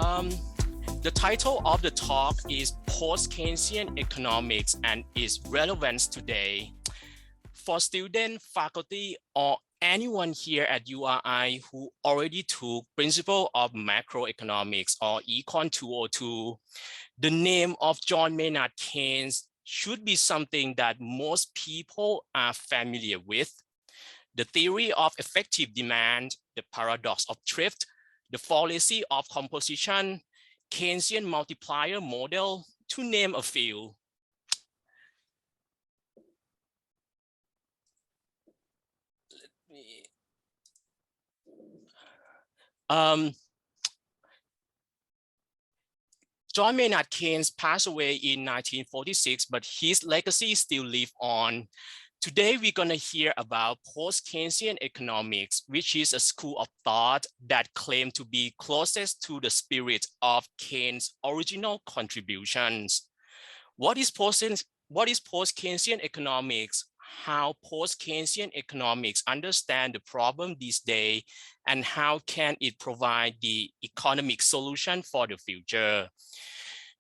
Um, the title of the talk is Post-Keynesian Economics and its relevance today. For students, faculty, or anyone here at URI who already took Principle of Macroeconomics or Econ 202, the name of John Maynard Keynes should be something that most people are familiar with. The theory of effective demand, the paradox of thrift, the fallacy of composition, Keynesian multiplier model, to name a few. John Maynard Keynes passed away in 1946, but his legacy still lives on. Today, we're going to hear about post-Keynesian economics, which is a school of thought that claims to be closest to the spirit of Keynes' original contributions. What is post-Keynesian economics? How post-Keynesian economics understand the problem this day, and how can it provide the economic solution for the future?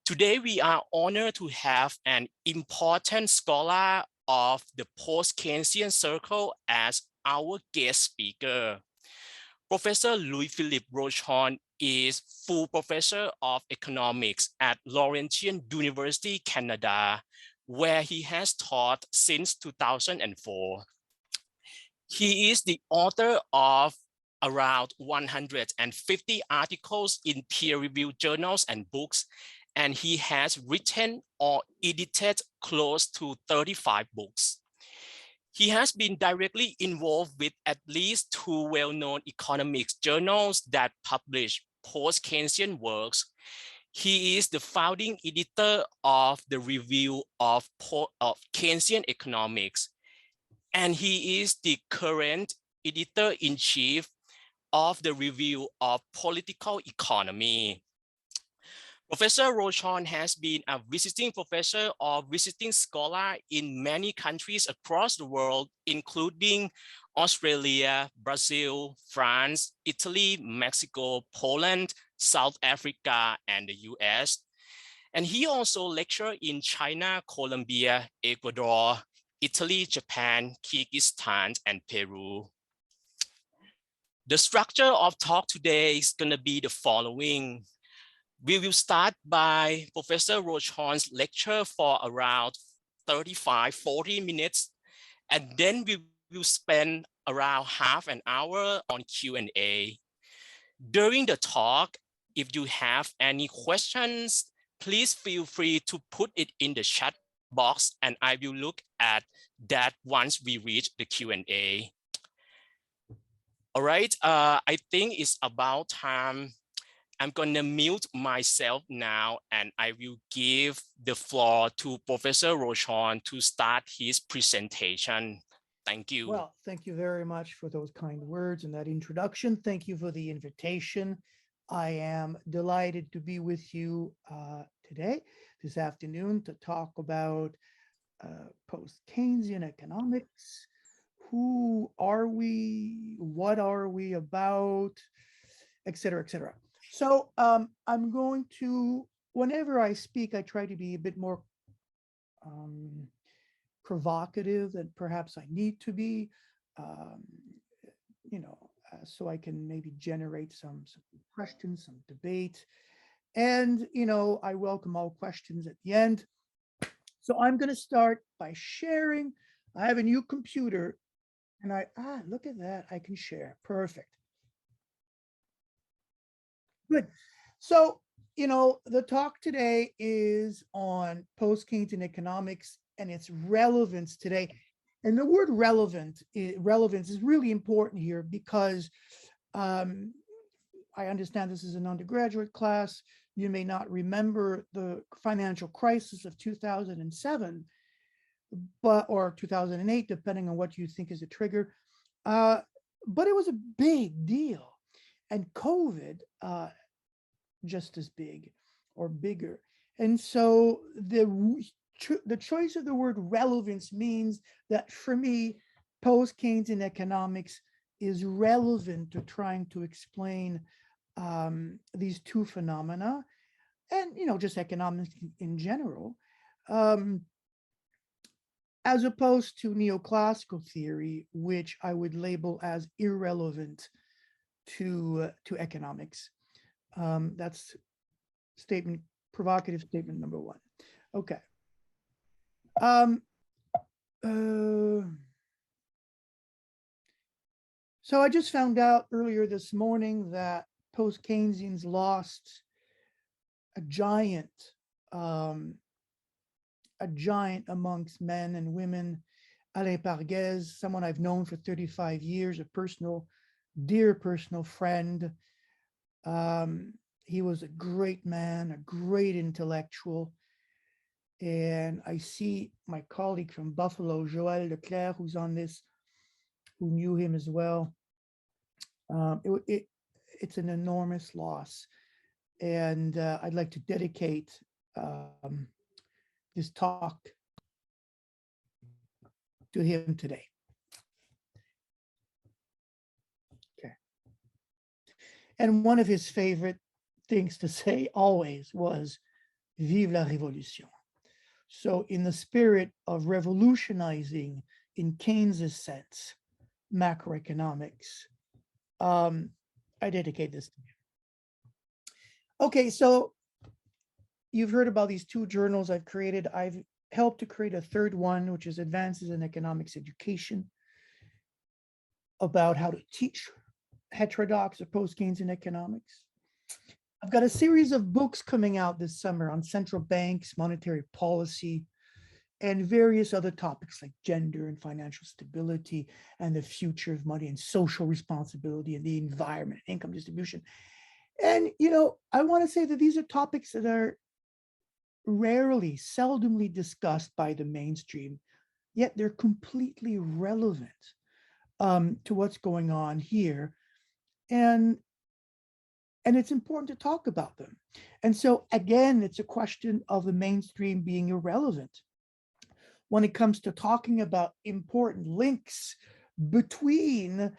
Today, we are honored to have an important scholar of the post-Keynesian circle as our guest speaker. Professor Louis-Philippe Rochon is full professor of economics at Laurentian University, Canada, where he has taught since 2004. He is the author of around 150 articles in peer-reviewed journals and books, and he has written or edited close to 35 books. He has been directly involved with at least 2 well-known economics journals that publish post-Keynesian works. He is the founding editor of the Review of Keynesian Economics, and he is the current editor-in-chief of the Review of Political Economy. Professor Rochon has been a visiting professor or visiting scholar in many countries across the world, including Australia, Brazil, France, Italy, Mexico, Poland, South Africa, and the US. And he also lectured in China, Colombia, Ecuador, Italy, Japan, Kyrgyzstan, and Peru. The structure of talk today is going to be the following. We will start by Professor Rochon's lecture for around 35-40 minutes, and then we will spend around half an hour on Q&A. During the talk, if you have any questions, please feel free to put it in the chat box, and I will look at that once we reach the Q&A. All right, I think it's about time. I'm going to mute myself now, and I will give the floor to Professor Rochon to start his presentation. Thank you. Well, thank you very much for those kind words and that introduction. Thank you for the invitation. I am delighted to be with you today, this afternoon, to talk about post-Keynesian economics. Who are we? What are we about? Et cetera, et cetera. So I'm going to, whenever I speak, I try to be a bit more provocative than perhaps I need to be, so I can maybe generate some questions, some debate. And, I welcome all questions at the end. So I'm going to start by sharing. I have a new computer, and look at that, I can share. Perfect. Good. So, the talk today is on post-Keynesian economics and its relevance today. And the word relevance is really important here because I understand this is an undergraduate class. You may not remember the financial crisis of 2007, or 2008, depending on what you think is a trigger. But it was a big deal. And COVID, just as big or bigger. And so the choice of the word relevance means that for me, post-Keynesian economics is relevant to trying to explain these two phenomena, and just economics in general, um, as opposed to neoclassical theory, which I would label as irrelevant to economics. That's provocative statement number one. Okay. Um, uh, so I just found out earlier this morning that post-Keynesians lost a giant, um, a giant amongst men and women, Alle Parges, someone I've known for 35 years, a dear personal friend. He was a great man, a great intellectual. And I see my colleague from Buffalo, Joël Leclerc, who's on this, who knew him as well. It's an enormous loss. And I'd like to dedicate this talk to him today. Okay. And one of his favorite things to say always was, Vive la Révolution. So in the spirit of revolutionizing, in Keynes's sense, macroeconomics, I dedicate this to him. Okay, so you've heard about these two journals I've created. I've helped to create a third one, which is Advances in Economics Education, about how to teach heterodox or post-Keynesian economics. I've got a series of books coming out this summer on central banks, monetary policy, and various other topics like gender and financial stability and the future of money and social responsibility and the environment, income distribution. And, I want to say that these are topics that are seldomly discussed by the mainstream, yet they're completely relevant to what's going on here. And it's important to talk about them. And so, again, it's a question of the mainstream being irrelevant when it comes to talking about important links between,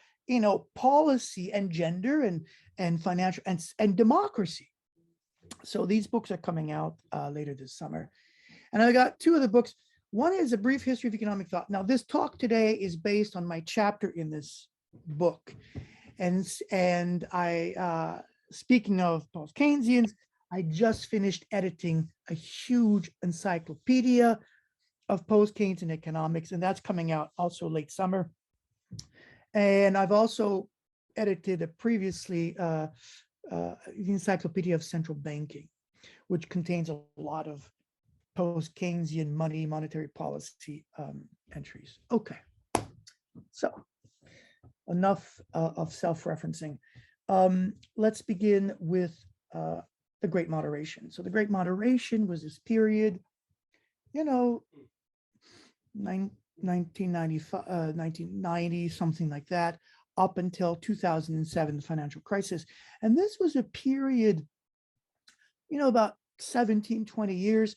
policy and gender and financial and democracy. So these books are coming out later this summer. And I got two of the books. One is A Brief History of Economic Thought. Now, this talk today is based on my chapter in this book. And I, speaking of post-Keynesians, I just finished editing a huge encyclopedia of post-Keynesian economics, and that's coming out also late summer. And I've also edited a previously the Encyclopedia of Central Banking, which contains a lot of post-Keynesian monetary policy entries. Okay, so enough of self-referencing. Let's begin with the Great Moderation. So the Great Moderation was this period, 1995, 1990, something like that, up until 2007, the financial crisis. And this was a period, about 17, 20 years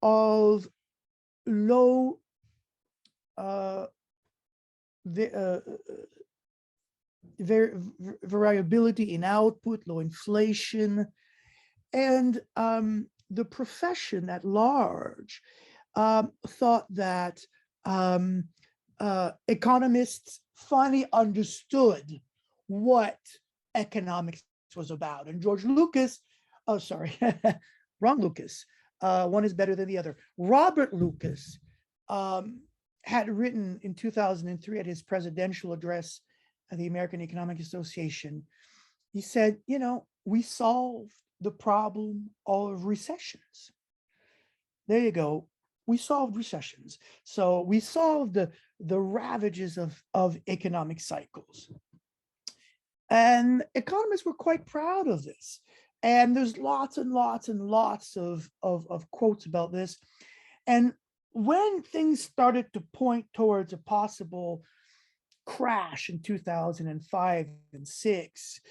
of low variability in output, low inflation, and the profession at large thought that economists finally understood what economics was about. And George Lucas, oh, sorry, wrong Lucas. One is better than the other. Robert Lucas had written in 2003 at his presidential address at the American Economic Association. He said, we solved the problem of recessions. There you go. We solved recessions. So we solved the ravages of economic cycles. And economists were quite proud of this. And there's lots and lots and lots of quotes about this. And when things started to point towards a possible crash in 2005 and 6,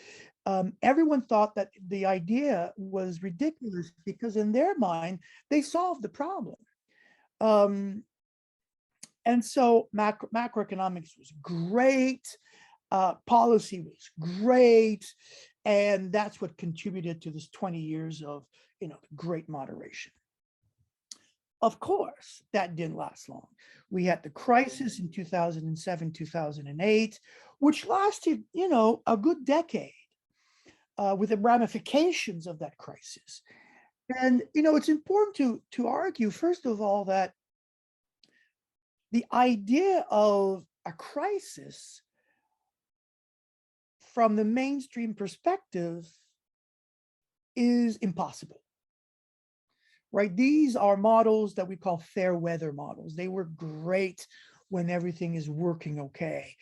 everyone thought that the idea was ridiculous because in their mind, they solved the problem. And so macroeconomics was great, policy was great, And that's what contributed to this 20 years of, great moderation. Of course, that didn't last long. We had the crisis in 2007, 2008, which lasted, a good decade with the ramifications of that crisis. And, it's important to argue, first of all, that the idea of a crisis from the mainstream perspective is impossible, right? These are models that we call fair weather models. They work great when everything is working okay.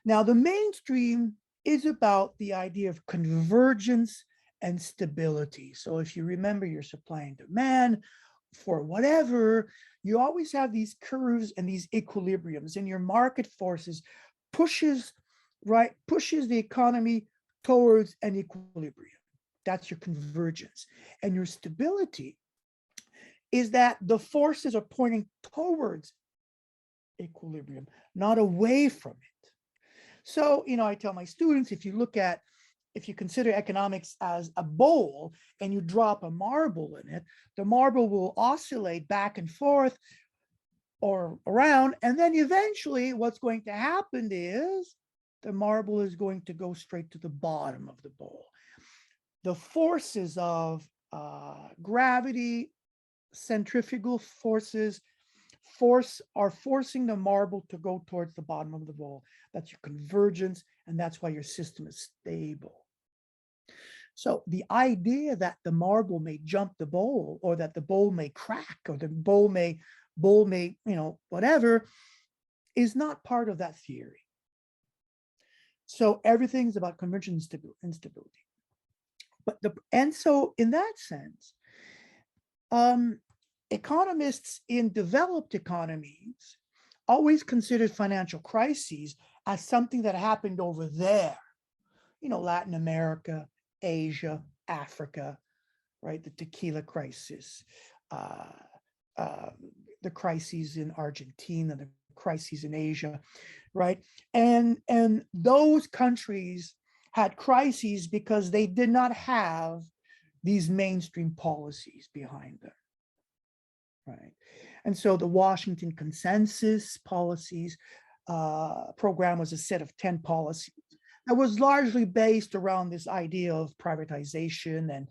Now, the mainstream is about the idea of convergence and stability. So if you remember your supply and demand for whatever, you always have these curves and these equilibriums, and your market forces pushes the economy towards an equilibrium. That's your convergence. And your stability is that the forces are pointing towards equilibrium, not away from it. So, I tell my students, if you consider economics as a bowl and you drop a marble in it, the marble will oscillate back and forth or around, and then eventually what's going to happen is the marble is going to go straight to the bottom of the bowl. The forces of gravity, centrifugal forces, are forcing the marble to go towards the bottom of the bowl. That's your convergence, and that's why your system is stable. So the idea that the marble may jump the bowl, or that the bowl may crack, or the bowl may, whatever, is not part of that theory. So everything's about convergence and stability. And so in that sense, economists in developed economies always considered financial crises as something that happened over there, Latin America, Asia, Africa, right? The tequila crisis, the crises in Argentina, the crises in Asia, right? And those countries had crises because they did not have these mainstream policies behind them, right? And so the Washington Consensus policies program was a set of 10 policies that was largely based around this idea of privatization and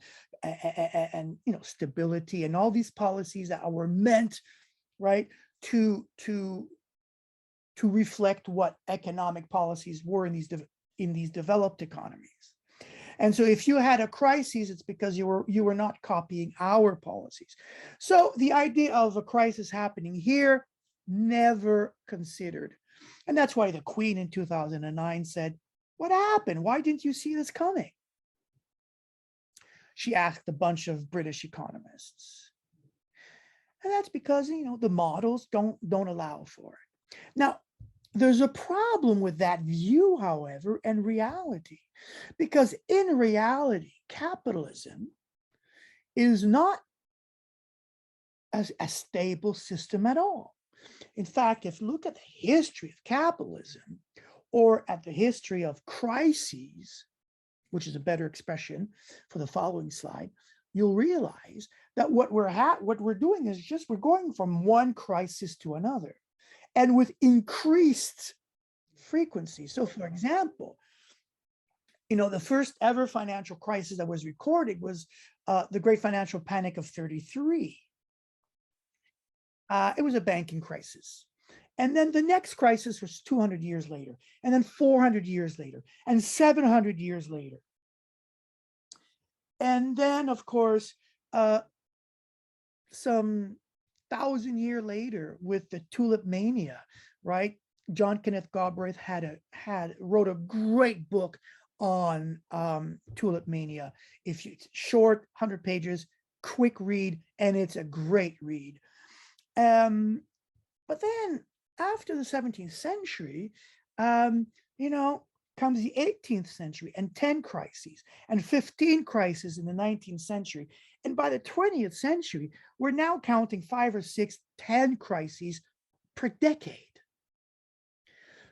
stability, and all these policies that were meant, right, to reflect what economic policies were in these developed economies. And so if you had a crisis, it's because you were not copying our policies. So the idea of a crisis happening here, never considered. And that's why the Queen in 2009 said, "What happened? Why didn't you see this coming?" She asked a bunch of British economists. And that's because, the models don't allow for it. Now, there's a problem with that view, however, and reality, because in reality, capitalism is not a stable system at all. In fact, if you look at the history of capitalism, or at the history of crises, which is a better expression for the following slide, you'll realize that what we're doing is just we're going from one crisis to another, and with increased frequency. So, for example, the first ever financial crisis that was recorded was the Great Financial Panic of 33. It was a banking crisis. And then the next crisis was 200 years later, and then 400 years later, and 700 years later. And then, of course, some 1,000 years later with the tulip mania, right? John Kenneth Galbraith wrote a great book on tulip mania. It's short, 100 pages, quick read, and it's a great read. But then after the 17th century, comes the 18th century and 10 crises and 15 crises in the 19th century. And by the 20th century, we're now counting 5 or 6, 10 crises per decade.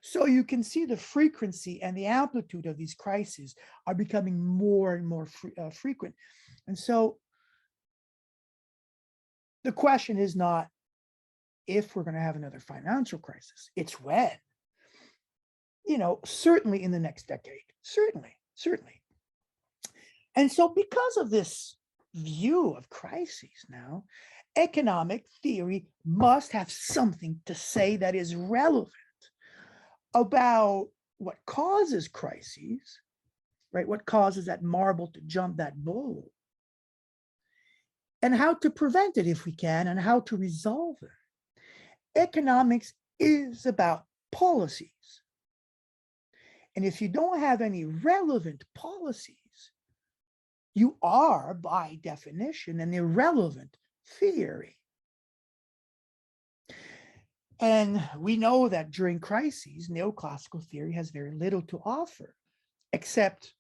So you can see the frequency and the amplitude of these crises are becoming more and more frequent. And so the question is not if we're going to have another financial crisis, it's when. Certainly in the next decade, certainly. And so because of this view of crises now, economic theory must have something to say that is relevant about what causes crises, right? What causes that marble to jump that bowl, and how to prevent it if we can, and how to resolve it. Economics is about policies. And if you don't have any relevant policies, you are, by definition, an irrelevant theory. And we know that during crises, neoclassical theory has very little to offer, except,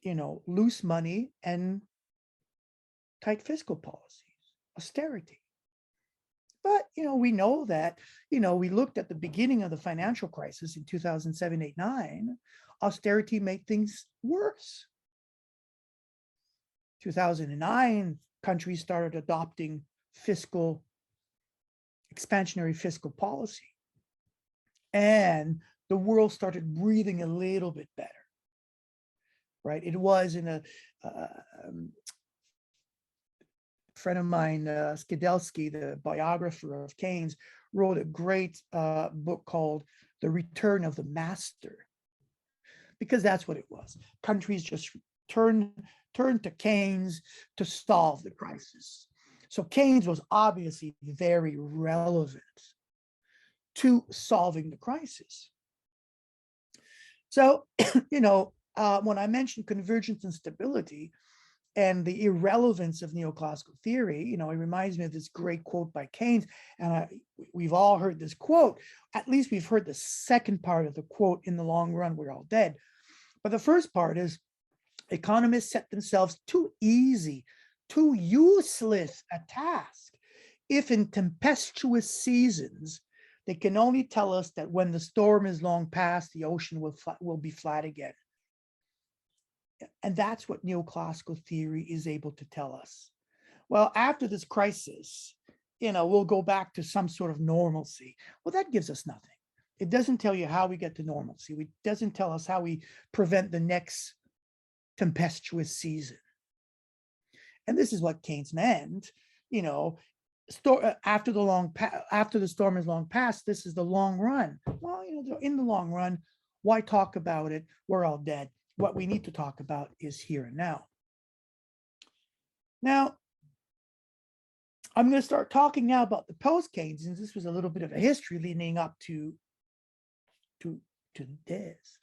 loose money and tight fiscal policies, austerity. But, we know that, we looked at the beginning of the financial crisis in 2007, 8, 9, austerity made things worse. 2009, countries started adopting expansionary fiscal policy. And the world started breathing a little bit better, right? It was in a friend of mine, Skidelsky, the biographer of Keynes, wrote a great book called The Return of the Master, because that's what it was. Countries just turned to Keynes to solve the crisis. So Keynes was obviously very relevant to solving the crisis. So, when I mentioned convergence and stability and the irrelevance of neoclassical theory, it reminds me of this great quote by Keynes. And we've all heard this quote. At least we've heard the second part of the quote, in the long run, we're all dead. But the first part is, economists set themselves too easy, too useless a task if in tempestuous seasons they can only tell us that when the storm is long past, the ocean will be flat again. And that's what neoclassical theory is able to tell us. Well, after this crisis, we'll go back to some sort of normalcy. Well, that gives us nothing. It doesn't tell you how we get to normalcy. It doesn't tell us how we prevent the next tempestuous season. And this is what Keynes meant, after the storm is long past, this is the long run. Well, in the long run, why talk about it? We're all dead. What we need to talk about is here and now. Now, I'm going to start talking now about the post-Keynesians. This was a little bit of a history leading up to this.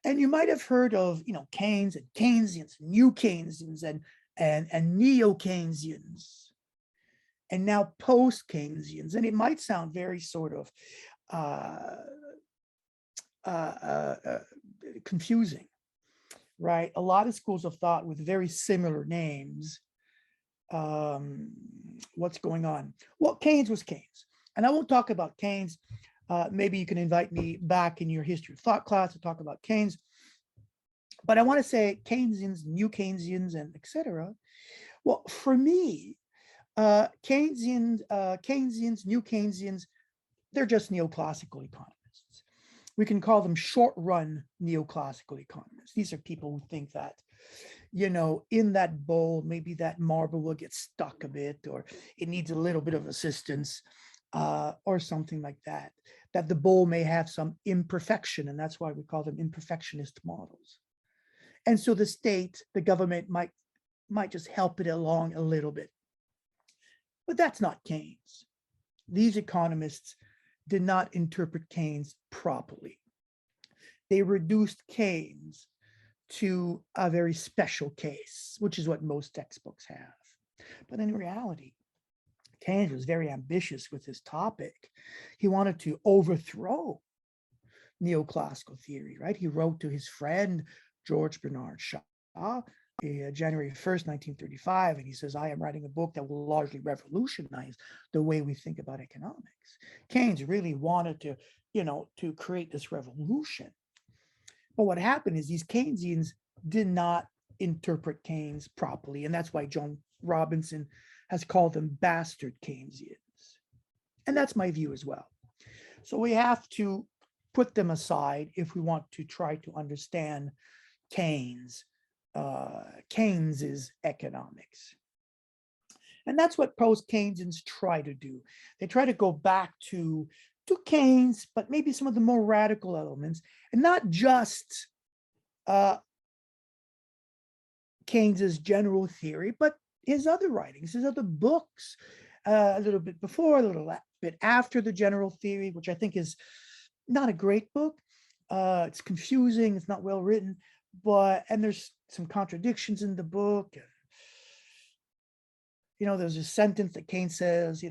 And you might have heard of, Keynes and Keynesians, new Keynesians and neo-Keynesians, and now post-Keynesians. And it might sound very sort of confusing, right? A lot of schools of thought with very similar names. What's going on? Well, Keynes was Keynes. And I won't talk about Keynes. Maybe you can invite me back in your history of thought class to talk about Keynes. But I want to say Keynesians, new Keynesians, and etc. Well, for me, Keynesians, new Keynesians, they're just neoclassical economists. We can call them short-run neoclassical economists. These are people who think that, in that bowl, maybe that marble will get stuck a bit, or it needs a little bit of assistance, or something like that, that the bowl may have some imperfection, and that's why we call them imperfectionist models. And so the state, the government might just help it along a little bit. But that's not Keynes. These economists did not interpret Keynes properly. They reduced Keynes to a very special case, which is what most textbooks have. But in reality, Keynes was very ambitious with his topic. He wanted to overthrow neoclassical theory, right? He wrote to his friend, George Bernard Shaw, January 1st, 1935, and he says, I am writing a book that will largely revolutionize the way we think about economics. Keynes really wanted to, to create this revolution. But what happened is these Keynesians did not interpret Keynes properly, and that's why John Robinson has called them bastard Keynesians. And that's my view as well. So we have to put them aside if we want to try to understand Keynes's economics. And that's what post-Keynesians try to do. They try to go back to Keynes, but maybe some of the more radical elements, and not just Keynes's general theory, but his other writings, his other books, a little bit before, a little bit after the general theory, which I think is not a great book. It's confusing, it's not well written, and there's some contradictions in the book. There's a sentence that Keynes says,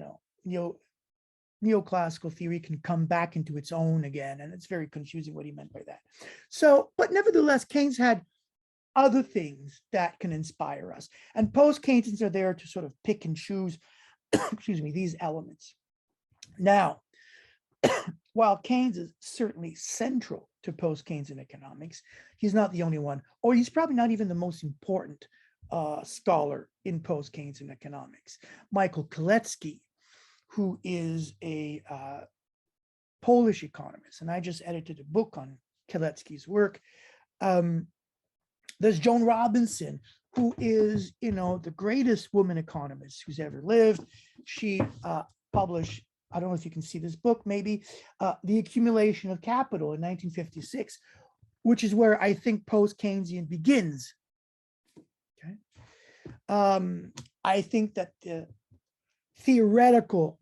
neoclassical theory can come back into its own again, and it's very confusing what he meant by that. So, but nevertheless, Keynes had other things that can inspire us, and post-Keynesians are there to sort of pick and choose, excuse me, these elements. Now, while Keynes is certainly central to post-Keynesian economics, he's not the only one, or he's probably not even the most important scholar in post-Keynesian economics. Michael Kalecki, who is a Polish economist, and I just edited a book on Kalecki's work. There's Joan Robinson, who is, the greatest woman economist who's ever lived. She published, I don't know if you can see this book, maybe, The Accumulation of Capital in 1956, which is where I think post-Keynesian begins. Okay. I think that the theoretical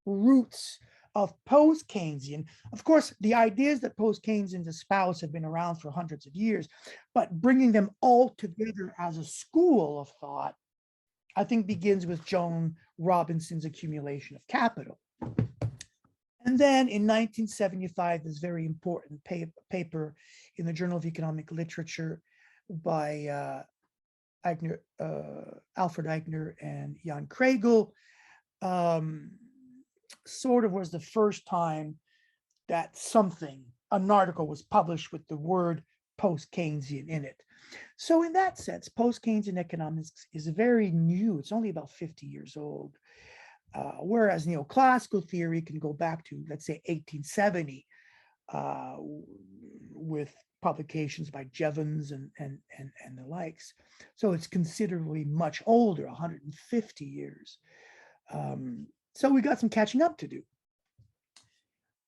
roots of post-Keynesian, of course, the ideas that post-Keynesians espouse have been around for hundreds of years, but bringing them all together as a school of thought, I think begins with Joan Robinson's Accumulation of Capital. And then in 1975, this very important paper in the Journal of Economic Literature by Alfred Eigner and Jan Kregel, sort of was the first time that an article was published with the word post-Keynesian in it. So in that sense, post-Keynesian economics is very new. It's only about 50 years old. Whereas neoclassical theory can go back to, let's say, 1870, with publications by Jevons and the likes. So it's considerably much older, 150 years. So we got some catching up to do.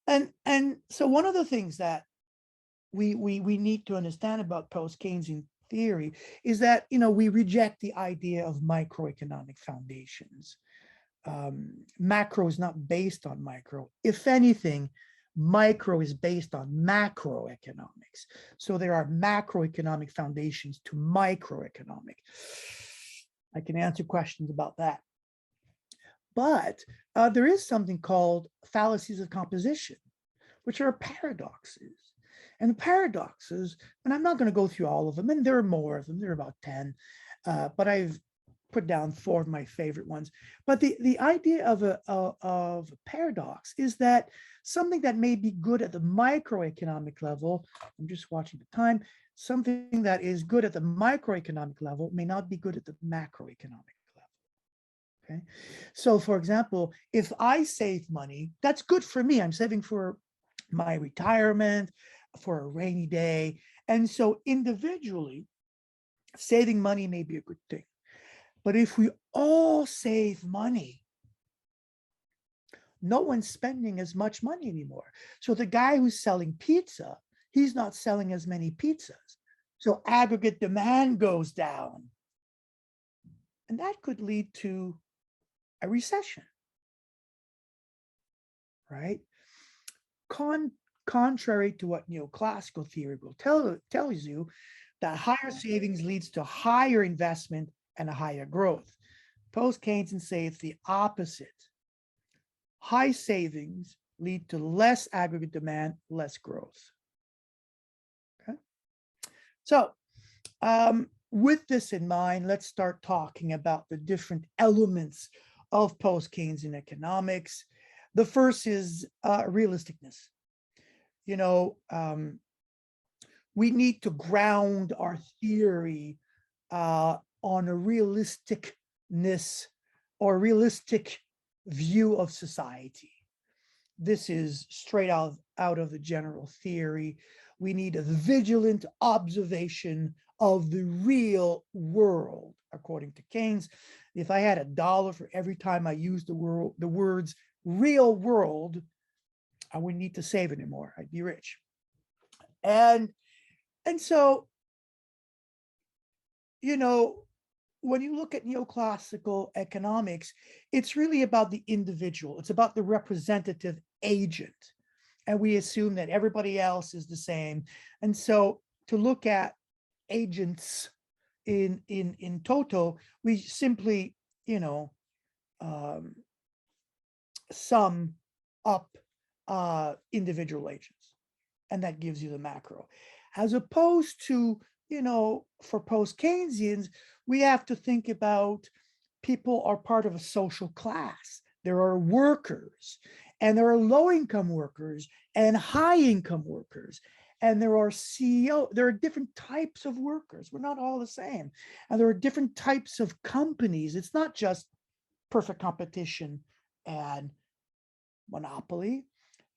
And so one of the things that we need to understand about post-Keynesian theory is that, we reject the idea of microeconomic foundations. Macro is not based on micro. If anything, micro is based on macroeconomics. So there are macroeconomic foundations to microeconomic. I can answer questions about that. But there is something called fallacies of composition, which are paradoxes. And the paradoxes, and I'm not going to go through all of them, and there are more of them, there are about 10, but I've put down 4 of my favorite ones. But the idea of a paradox is that something that may be good at the microeconomic level, I'm just watching the time, something that is good at the microeconomic level may not be good at the macroeconomic level. Okay. So for example, if I save money, that's good for me. I'm saving for my retirement, for a rainy day. And so individually, saving money may be a good thing. But if we all save money, no one's spending as much money anymore. So the guy who's selling pizza, he's not selling as many pizzas. So aggregate demand goes down. And that could lead to a recession, right? Contrary to what neoclassical theory will tells you, that higher savings leads to higher investment and a higher growth. Post-Keynesians say it's the opposite. High savings lead to less aggregate demand, less growth. Okay. So with this in mind, let's start talking about the different elements of post-Keynesian economics. The first is realisticness. You know, we need to ground our theory on a realisticness or realistic view of society. This is straight out of the general theory. We need a vigilant observation of the real world, according to Keynes. If I had $1 for every time I used the words real world, I wouldn't need to save anymore. I'd be rich. And so, you know, when you look at neoclassical economics, it's really about the individual. It's about the representative agent. And we assume that everybody else is the same. And so to look at agents in toto, we simply, you know, sum up individual agents. And that gives you the macro. As opposed to, you know, for post-Keynesians, we have to think about people are part of a social class. There are workers, and there are low-income workers and high-income workers. And there are CEO, there are different types of workers. We're not all the same. And there are different types of companies. It's not just perfect competition and monopoly.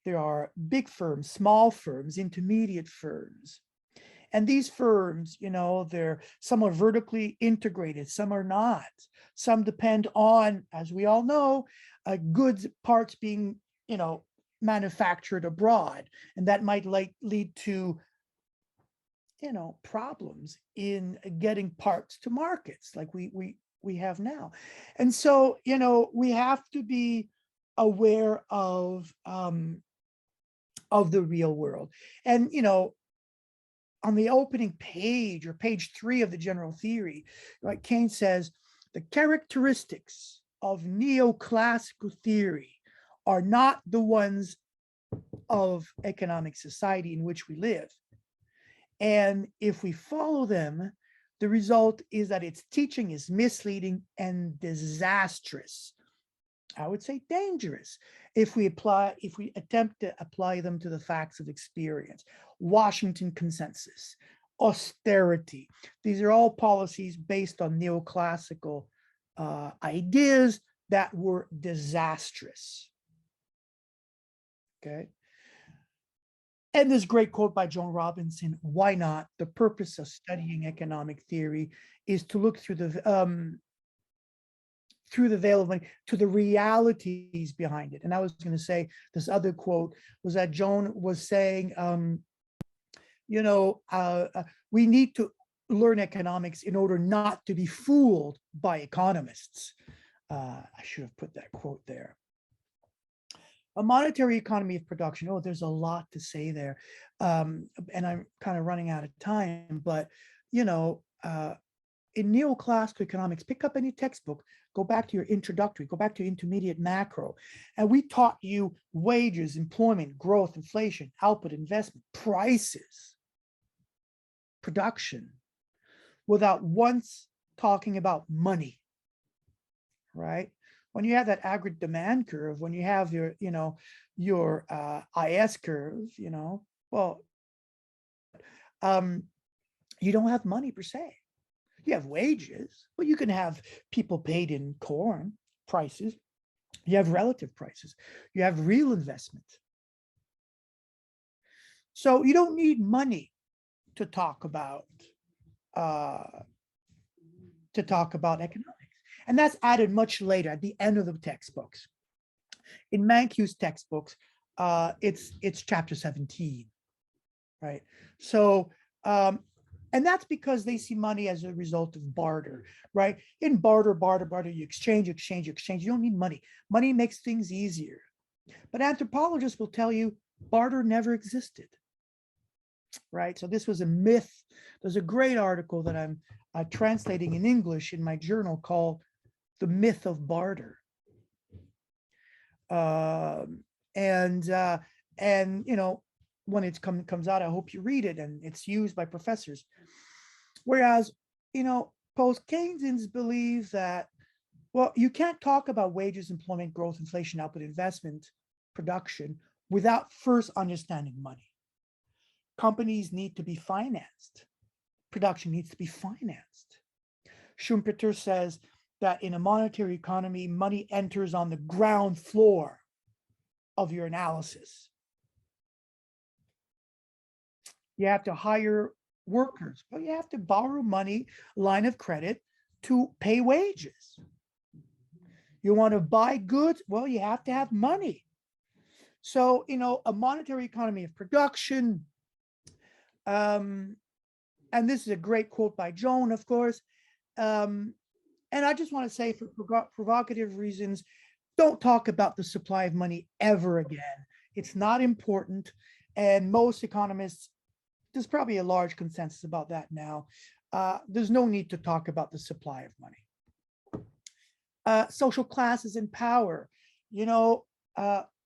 There are big firms, small firms, intermediate firms. And these firms, you know, some are vertically integrated, some are not. Some depend on, as we all know, goods parts being, you know, manufactured abroad. And that might lead to, you know, problems in getting parts to markets like we have now. And so, you know, we have to be aware of the real world. And, you know, on the opening page or page 3 of the general theory, right, Keynes says the characteristics of neoclassical theory are not the ones of economic society in which we live. And if we follow them, the result is that its teaching is misleading and disastrous. I would say dangerous if we attempt to apply them to the facts of experience. Washington consensus, austerity. These are all policies based on neoclassical ideas that were disastrous. Okay. And this great quote by Joan Robinson, why not? The purpose of studying economic theory is to look through the veil of money to the realities behind it. And I was going to say, this other quote was that Joan was saying, you know, we need to learn economics in order not to be fooled by economists. I should have put that quote there. A monetary economy of production. Oh, there's a lot to say there. And I'm kind of running out of time, but, you know, in neoclassical economics, pick up any textbook, go back to your introductory, go back to intermediate macro. And we taught you wages, employment, growth, inflation, output, investment, prices, production, without once talking about money, right? When you have that aggregate demand curve, when you have your, you know, your IS curve, you know, well, you don't have money per se. You have wages, but you can have people paid in corn prices. You have relative prices. You have real investment. So you don't need money to talk about economics. And that's added much later at the end of the textbooks. In Mankiw's textbooks, it's chapter 17, right? So, and that's because they see money as a result of barter, right? In barter, you exchange. You don't need money. Money makes things easier. But anthropologists will tell you barter never existed, right? So this was a myth. There's a great article that I'm translating in English in my journal called The Myth of Barter. And you know, when it comes out, I hope you read it, and it's used by professors. Whereas Post-Keynesians believe that, well, you can't talk about wages, employment, growth, inflation, output, investment, production without first understanding money. Companies need to be financed. Production needs to be financed. Schumpeter says that in a monetary economy, money enters on the ground floor of your analysis. You have to hire workers, but you have to borrow money, line of credit, to pay wages. You want to buy goods, well, you have to have money. So, a monetary economy of production, and this is a great quote by Joan, of course. And I just want to say, for provocative reasons, don't talk about the supply of money ever again. It's not important. And most economists, there's probably a large consensus about that now. There's no need to talk about the supply of money. Social classes in power,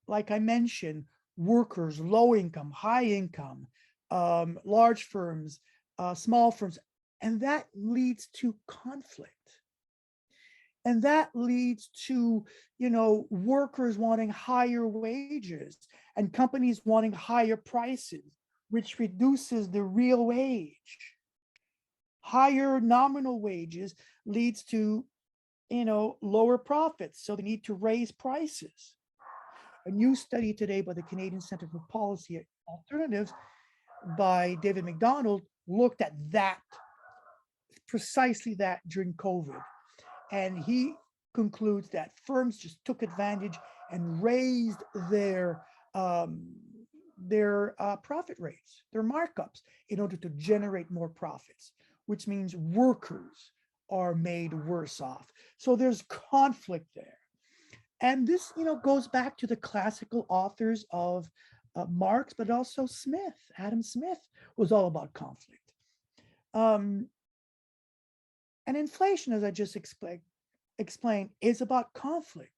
like I mentioned, workers, low income, high income, large firms, small firms, and that leads to conflict. And that leads to, workers wanting higher wages and companies wanting higher prices, which reduces the real wage. Higher nominal wages leads to, lower profits. So they need to raise prices. A new study today by the Canadian Centre for Policy Alternatives by David McDonald looked at that, precisely that, during COVID. And he concludes that firms just took advantage and raised their profit rates, their markups, in order to generate more profits, which means workers are made worse off. So there's conflict there. And this, goes back to the classical authors of Marx, but also Smith. Adam Smith was all about conflict. And inflation, as I just explained, is about conflict.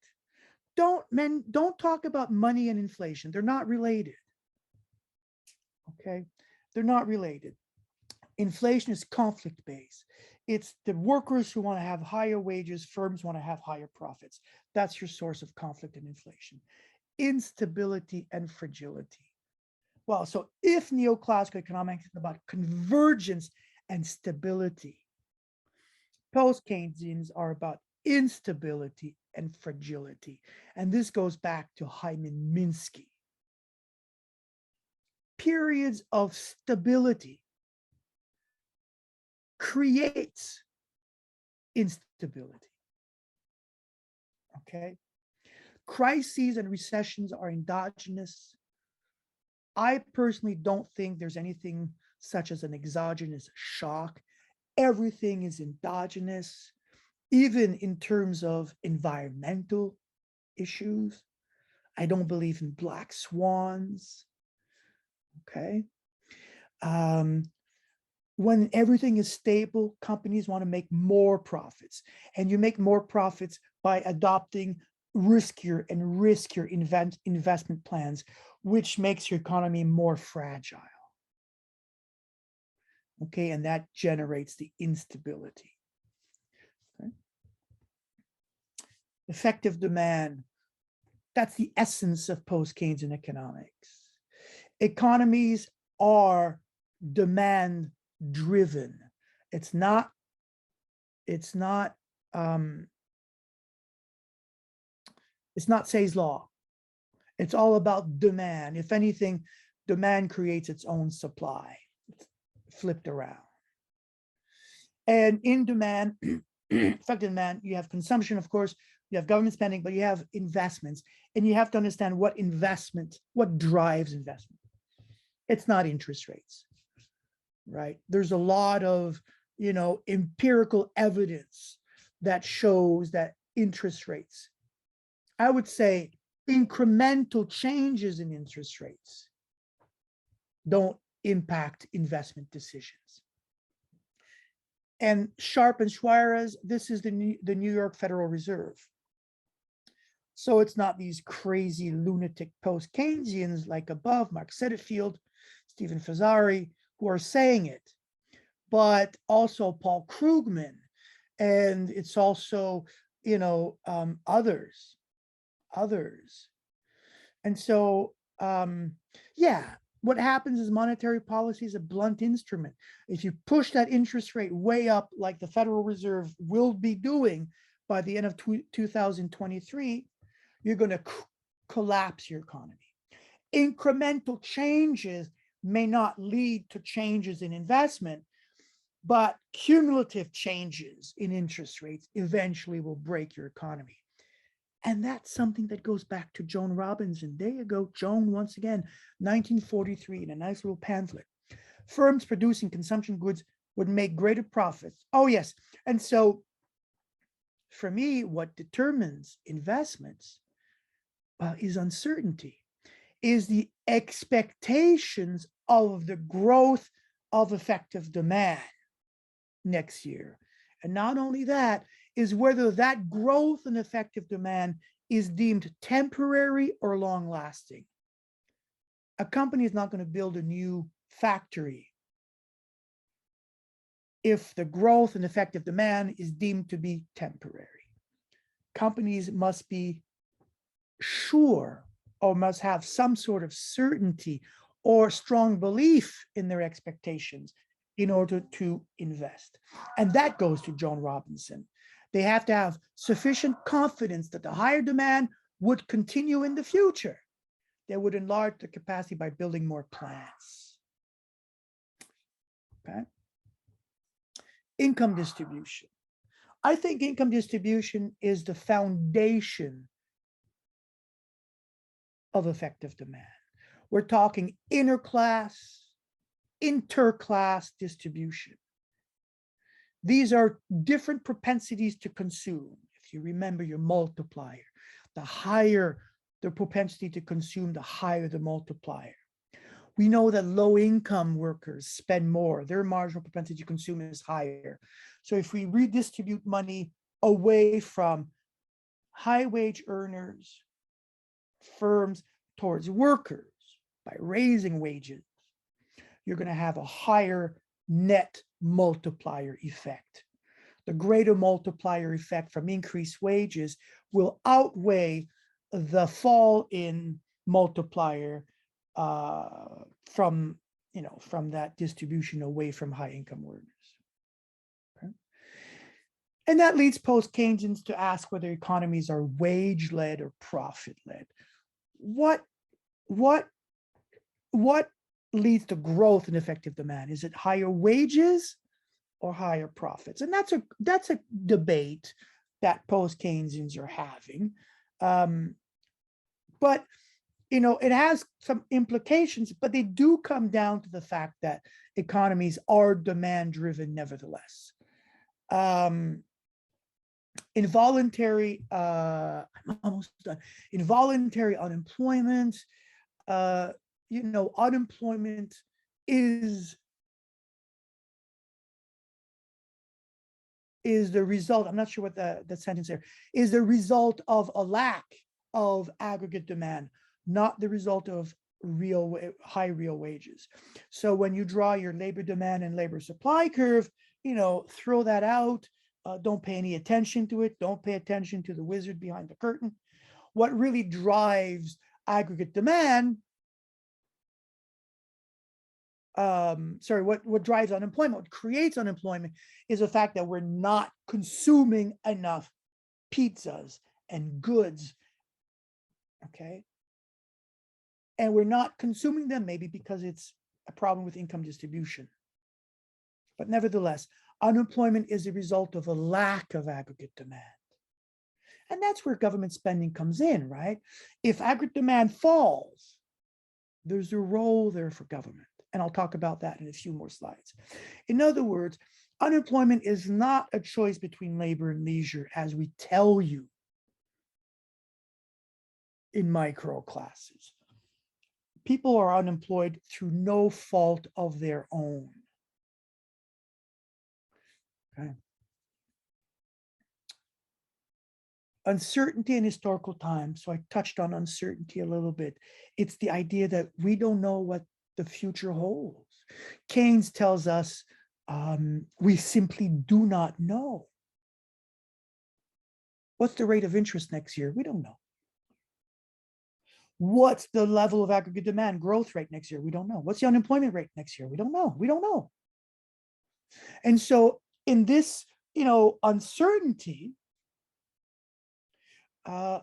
Don't talk about money and inflation. They're not related. Okay, they're not related. Inflation is conflict-based. It's the workers who want to have higher wages, firms want to have higher profits. That's your source of conflict and inflation. Instability and fragility. Well, so if neoclassical economics is about convergence and stability, post-Keynesians are about instability and fragility. And this goes back to Hyman Minsky. Periods of stability creates instability. Okay. Crises and recessions are endogenous. I personally don't think there's anything such as an exogenous shock. Everything is endogenous, even in terms of environmental issues. I don't believe in black swans. Okay. When everything is stable, companies want to make more profits, and you make more profits by adopting riskier investment plans, which makes your economy more fragile. Okay, and that generates the instability. Okay. Effective demand. That's the essence of post-Keynesian economics. Economies are demand driven. It's not Say's law. It's all about demand. If anything, demand creates its own supply. It's flipped around. And in demand, effective demand, you have consumption, of course, you have government spending, but you have investments. And you have to understand what drives investment. It's not interest rates. Right? There's a lot of, empirical evidence that shows that interest rates, I would say incremental changes in interest rates, don't impact investment decisions. And Sharpe and Suarez, this is the New York Federal Reserve. So it's not these crazy lunatic post-Keynesians like above, Mark Setterfield, Stephen Fazzari, who are saying it. but also Paul Krugman, and it's also, others. And so, yeah, what happens is monetary policy is a blunt instrument. If you push that interest rate way up, like the Federal Reserve will be doing by the end of 2023, you're going to collapse your economy. Incremental changes may not lead to changes in investment, but cumulative changes in interest rates eventually will break your economy. And that's something that goes back to Joan Robinson. There you go, Joan, once again, 1943, in a nice little pamphlet. Firms producing consumption goods would make greater profits. Oh, yes. And so for me, what determines investments is uncertainty, is the expectations of the growth of effective demand next year. And not only that, is whether that growth in effective demand is deemed temporary or long lasting. A company is not going to build a new factory if the growth in effective demand is deemed to be temporary. Companies must be sure or must have some sort of certainty or strong belief in their expectations in order to invest. And that goes to Joan Robinson. They have to have sufficient confidence that the higher demand would continue in the future. They would enlarge the capacity by building more plants. Okay. Income distribution. I think income distribution is the foundation of effective demand. We're talking inner class, interclass distribution. These are different propensities to consume. If you remember your multiplier, the higher the propensity to consume, the higher the multiplier. We know that low-income workers spend more. Their marginal propensity to consume is higher. So if we redistribute money away from high-wage earners, firms, towards workers by raising wages, you're going to have a higher net multiplier effect. The greater multiplier effect from increased wages will outweigh the fall in multiplier from that distribution away from high income earners. Okay. And that leads post-Keynesians to ask whether economies are wage-led or profit-led. What leads to growth in effective demand? Is it higher wages or higher profits? And that's a debate that post-Keynesians are having. But it has some implications, but they do come down to the fact that economies are demand-driven nevertheless. Involuntary, I'm almost done. Involuntary unemployment, unemployment is the result, I'm not sure what the sentence there, is the result of a lack of aggregate demand, not the result of high real wages. So when you draw your labor demand and labor supply curve, throw that out, don't pay any attention to it, don't pay attention to the wizard behind the curtain. What really drives aggregate demand, what drives unemployment, what creates unemployment is the fact that we're not consuming enough pizzas and goods, okay? And we're not consuming them maybe because it's a problem with income distribution. But nevertheless, unemployment is a result of a lack of aggregate demand. And that's where government spending comes in, right? If aggregate demand falls, there's a role there for government. And I'll talk about that in a few more slides. In other words, unemployment is not a choice between labor and leisure, as we tell you in micro classes. People are unemployed through no fault of their own. Okay. Uncertainty in historical times. So I touched on uncertainty a little bit. It's the idea that we don't know what the future holds. Keynes tells us We simply do not know. What's the rate of interest next year? We don't know. What's the level of aggregate demand growth rate next year? We don't know. What's the unemployment rate next year? We don't know. We don't know. And so in this, uncertainty,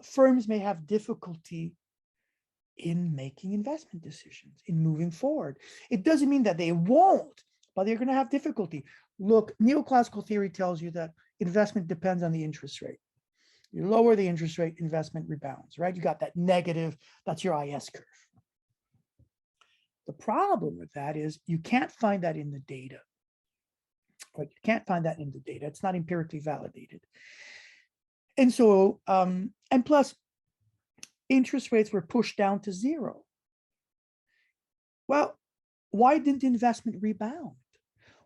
firms may have difficulty in making investment decisions, in moving forward. It doesn't mean that they won't, but they're going to have difficulty. Look, neoclassical theory tells you that investment depends on the interest rate. You lower the interest rate, investment rebounds, right? You got that negative, that's your IS curve. The problem with that is you can't find that in the data. Right? You can't find that in the data. It's not empirically validated. And so, and plus, interest rates were pushed down to zero. Well, why didn't investment rebound?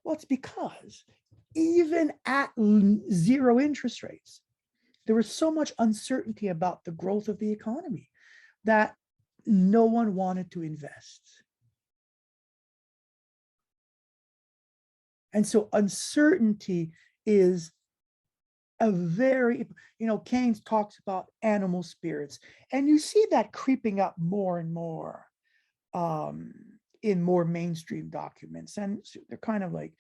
Well, it's because even at zero interest rates, there was so much uncertainty about the growth of the economy that no one wanted to invest. And so uncertainty is a very, Keynes talks about animal spirits, and you see that creeping up more and more in more mainstream documents. And so they're kind of like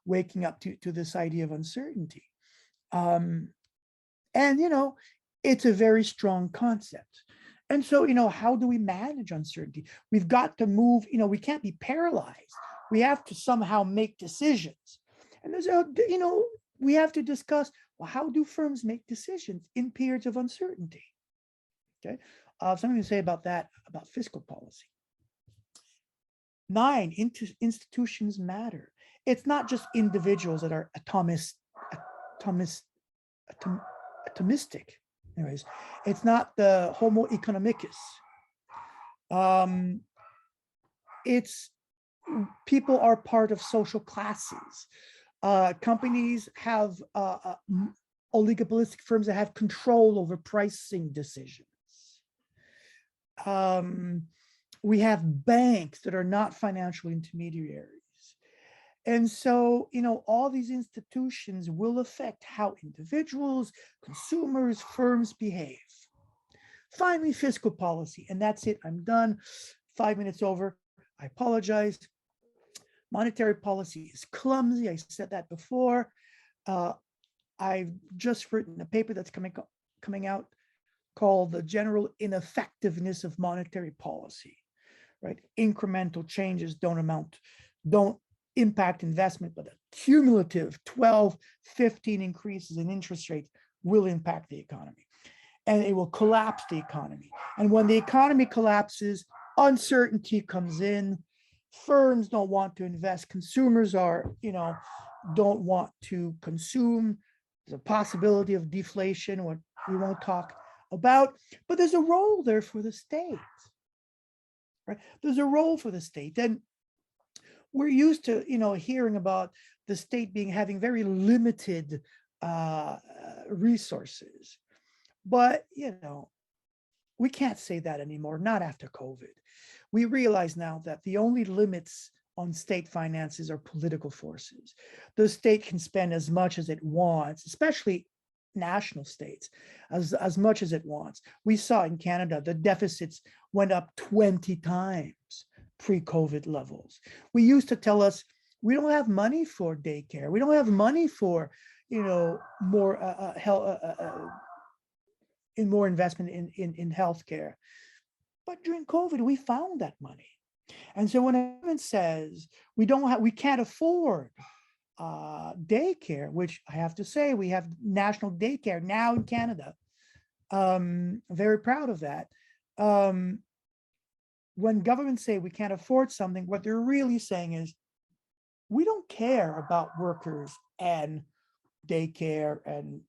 waking up to this idea of uncertainty. And, it's a very strong concept. And so, how do we manage uncertainty? We've got to move, we can't be paralyzed. We have to somehow make decisions. And there's we have to discuss, well, how do firms make decisions in periods of uncertainty? Okay. Something to say about that, about fiscal policy. 9, institutions matter. It's not just individuals that are atomistic. Anyways, it's not the Homo economicus. It's people are part of social classes. Companies have oligopolistic firms that have control over pricing decisions. We have banks that are not financial intermediaries. And so, all these institutions will affect how individuals, consumers, firms behave. Finally, fiscal policy. And that's it. I'm done. 5 minutes over. I apologize. Monetary policy is clumsy. I said that before. I've just written a paper that's coming out called The General Ineffectiveness of Monetary Policy. Right? Incremental changes don't impact investment, but a cumulative 12, 15 increases in interest rates will impact the economy. And it will collapse the economy. And when the economy collapses, uncertainty comes in. Firms don't want to invest. Consumers don't want to consume. There's a possibility of deflation, what we won't talk about, but there's a role there for the state. Right? There's a role for the state. And we're used to, hearing about the state having very limited resources. But, we can't say that anymore, not after COVID. We realize now that the only limits on state finances are political forces. The state can spend as much as it wants, especially national states, as much as it wants. We saw in Canada, the deficits went up 20 times pre-COVID levels. We used to tell us, we don't have money for daycare. We don't have money for, more more investment in healthcare. But during COVID, we found that money. And so when a government says we can't afford daycare, which I have to say, we have national daycare now in Canada. Very proud of that. When governments say we can't afford something, what they're really saying is, we don't care about workers and daycare and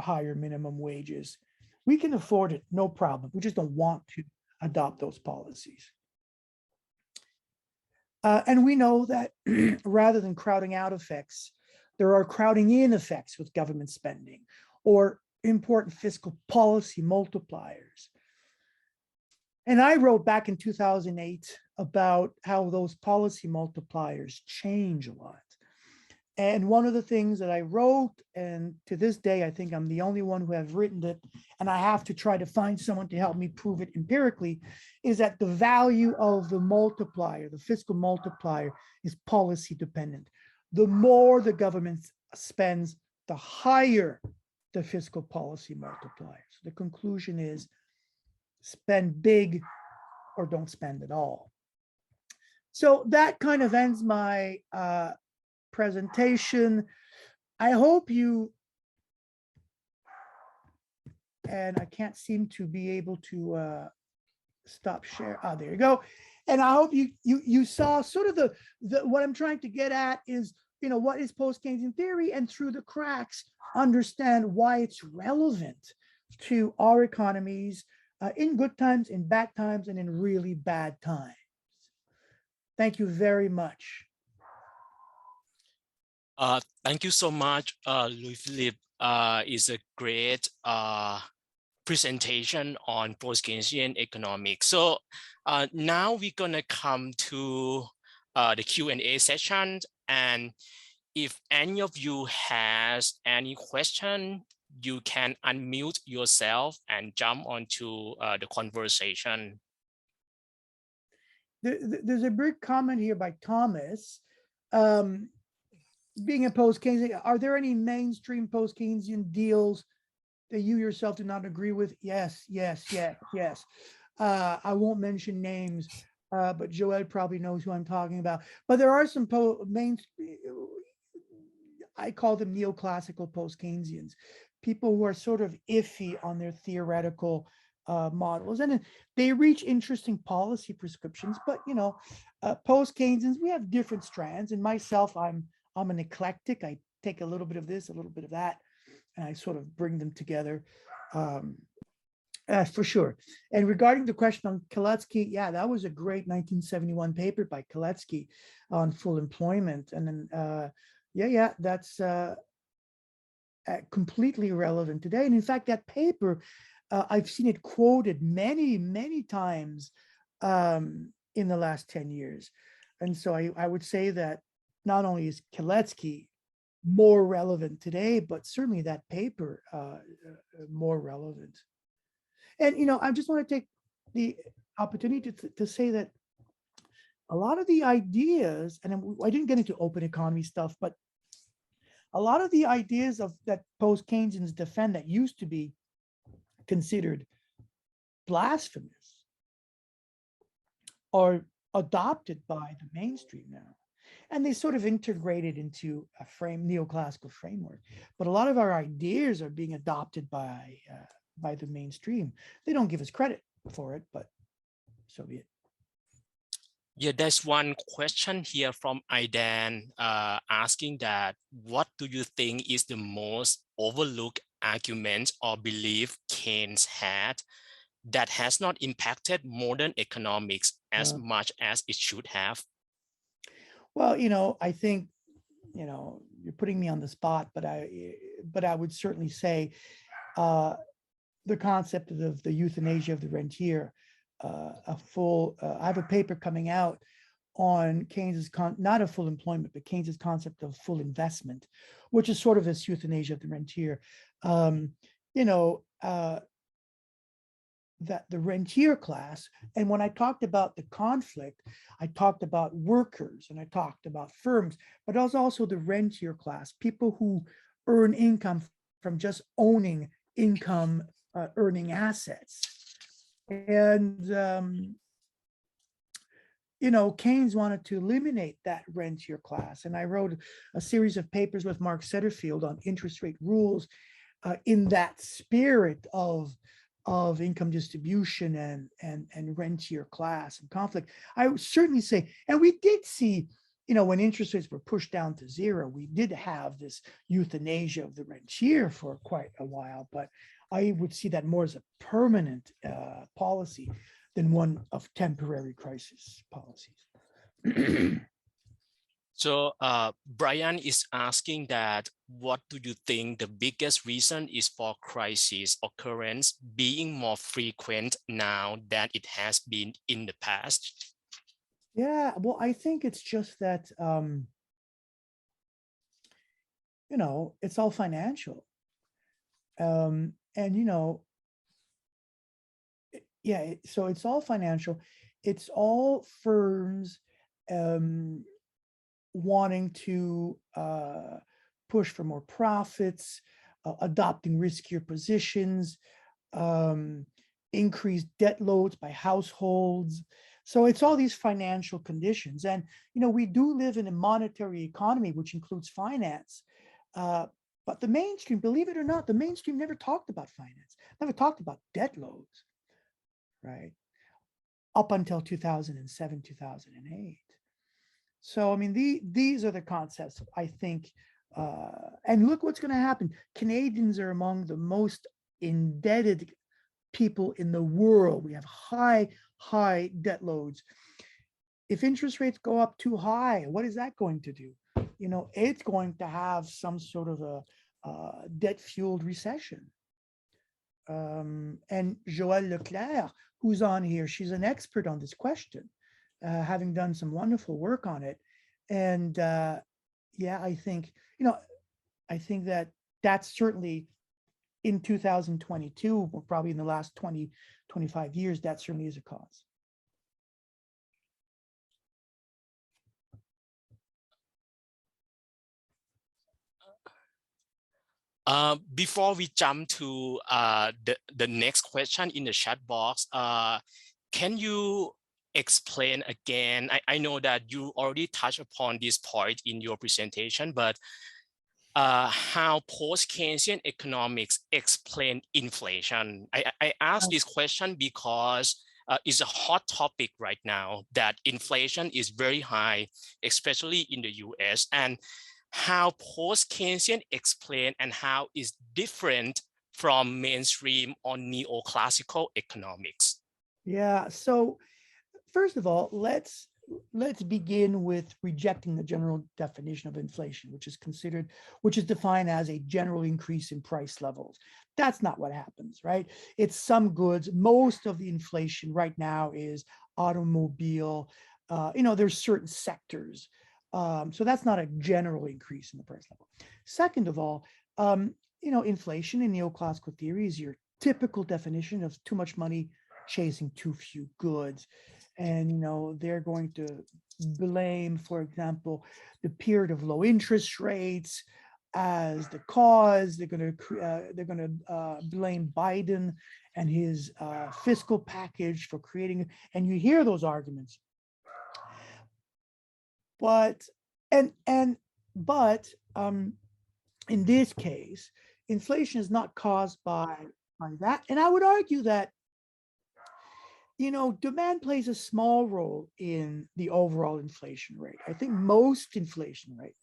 higher minimum wages. We can afford it, no problem. We just don't want to adopt those policies. And we know that rather than crowding out effects, there are crowding in effects with government spending or important fiscal policy multipliers. And I wrote back in 2008 about how those policy multipliers change a lot. And one of the things that I wrote, and to this day, I think I'm the only one who have written it, and I have to try to find someone to help me prove it empirically, is that the value of the multiplier, the fiscal multiplier, is policy dependent. The more the government spends, the higher the fiscal policy multiplier. So the conclusion is spend big or don't spend at all. So that kind of ends my presentation. I hope you, and I can't seem to be able to stop share. Oh, there you go. And I hope you saw sort of the what I'm trying to get at is, what is post-Keynesian theory, and through the cracks, understand why it's relevant to our economies in good times, in bad times, and in really bad times. Thank you very much. Thank you so much, Louis-Philippe. It's a great presentation on post-Keynesian economics. So now we're gonna come to the Q&A session. And if any of you has any question, you can unmute yourself and jump onto the conversation. There's a brief comment here by Thomas. Being a post-Keynesian, are there any mainstream post-Keynesian deals that you yourself do not agree with? Yes. I won't mention names, but Joel probably knows who I'm talking about. But there are some I call them neoclassical post-Keynesians, people who are sort of iffy on their theoretical models, and they reach interesting policy prescriptions. But post-Keynesians, we have different strands. And myself, I'm an eclectic. I take a little bit of this, a little bit of that, and I sort of bring them together. For sure. And regarding the question on Kaletsky, yeah, that was a great 1971 paper by Kaletsky on full employment. And then, that's completely relevant today. And in fact, that paper, I've seen it quoted many, many times in the last 10 years. And so I would say that not only is Kaletsky more relevant today, but certainly that paper more relevant. And, I just want to take the opportunity to say that a lot of the ideas, and I didn't get into open economy stuff, but a lot of the ideas that post-Keynesians defend that used to be considered blasphemous are adopted by the mainstream now. And they sort of integrated into a neoclassical framework. But a lot of our ideas are being adopted by the mainstream. They don't give us credit for it, but so be it. Yeah, there's one question here from Aidan asking that, what do you think is the most overlooked argument or belief Keynes had that has not impacted modern economics as much as it should have? Well, I think, you're putting me on the spot, but I would certainly say the concept of the euthanasia of the rentier. I have a paper coming out on Keynes's not of full employment, but Keynes's concept of full investment, which is sort of this euthanasia of the rentier. That the rentier class, and when I talked about the conflict, I talked about workers and I talked about firms, but also the rentier class, people who earn income from just owning income earning assets. And Keynes wanted to eliminate that rentier class, and I wrote a series of papers with Mark Setterfield on interest rate rules in that spirit of income distribution and rentier class and conflict. I would certainly say, and we did see, when interest rates were pushed down to zero, we did have this euthanasia of the rentier for quite a while, but I would see that more as a permanent policy than one of temporary crisis policies. So Brian is asking that, what do you think the biggest reason is for crisis occurrence being more frequent now than it has been in the past? Yeah, well, I think it's just that it's all financial. And, yeah, so it's all financial. It's all firms wanting to push for more profits, adopting riskier positions, increased debt loads by households. So it's all these financial conditions. And, we do live in a monetary economy, which includes finance. But the mainstream, believe it or not, the mainstream never talked about finance, never talked about debt loads, right? Up until 2007, 2008. So, I mean, these are the concepts, I think. And look what's going to happen. Canadians are among the most indebted people in the world. We have high debt loads. If interest rates go up too high, what is that going to do? It's going to have some sort of a debt-fueled recession. And Joëlle Leclerc, who's on here, she's an expert on this question, having done some wonderful work on it. And yeah, I think that that's certainly in 2022, or probably in the last 20, 25 years, that certainly is a cause. Before we jump to the next question in the chat box, can you explain again? I know that you already touched upon this point in your presentation, but how post-Keynesian economics explain inflation? I ask this question because it's a hot topic right now, that inflation is very high, especially in the US, and how post-Keynesian explain and how is different from mainstream or neoclassical economics. Yeah, so first of all, let's begin with rejecting the general definition of inflation, which is defined as a general increase in price levels. That's not what happens, right? It's some goods. Most of the inflation right now is automobile. There's certain sectors. So that's not a general increase in the price level. Second of all, inflation in neoclassical theory is your typical definition of too much money chasing too few goods. And, they're going to blame, for example, the period of low interest rates as the cause. They're going to blame Biden and his fiscal package for creating, and you hear those arguments. But in this case, inflation is not caused by that. And I would argue that, demand plays a small role in the overall inflation rate. I think most inflation rate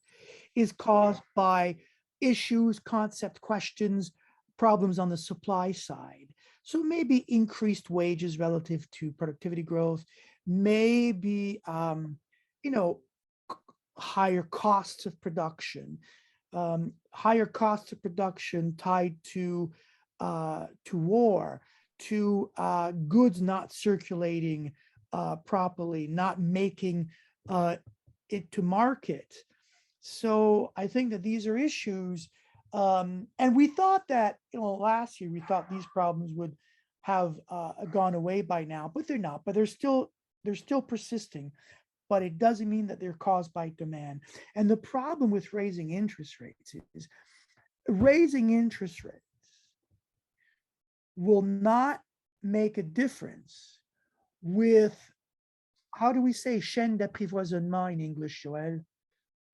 is caused by issues, concept questions, problems on the supply side. So maybe increased wages relative to productivity growth, maybe, higher costs of production, tied to war, to goods not circulating properly, not making it to market. So I think that these are issues, and we thought that last year we thought these problems would have gone away by now, but they're not. But they're still persisting. But it doesn't mean that they're caused by demand. And the problem with raising interest rates is raising interest rates will not make a difference with, how do we say chaîne d'apprivoisonnement in English, Joëlle?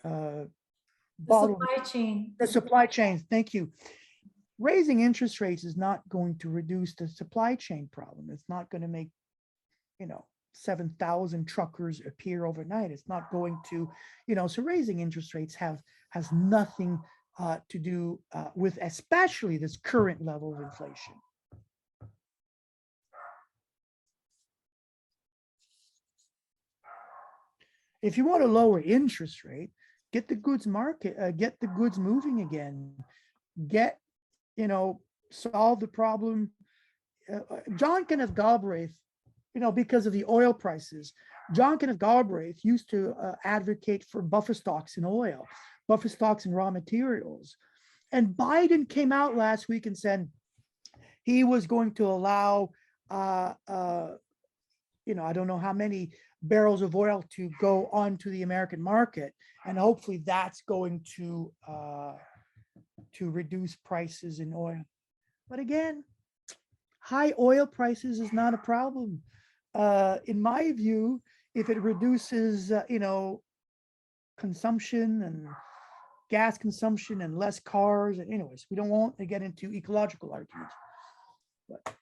The supply chain. The supply chains, thank you. Raising interest rates is not going to reduce the supply chain problem. It's not going to make, 7,000 truckers appear overnight. It's not going to, so raising interest rates has nothing to do with especially this current level of inflation. If you want to lower interest rate, get the goods market, get the goods moving again, solve the problem. John Kenneth Galbraith, because of the oil prices, John Kenneth Galbraith used to advocate for buffer stocks in oil. buffer stocks and raw materials. And Biden came out last week and said he was going to allow, I don't know how many barrels of oil to go onto the American market, and hopefully that's going to reduce prices in oil. But again, high oil prices is not a problem. In my view, if it reduces, consumption and gas consumption and less cars, and anyways, we don't want to get into ecological arguments. But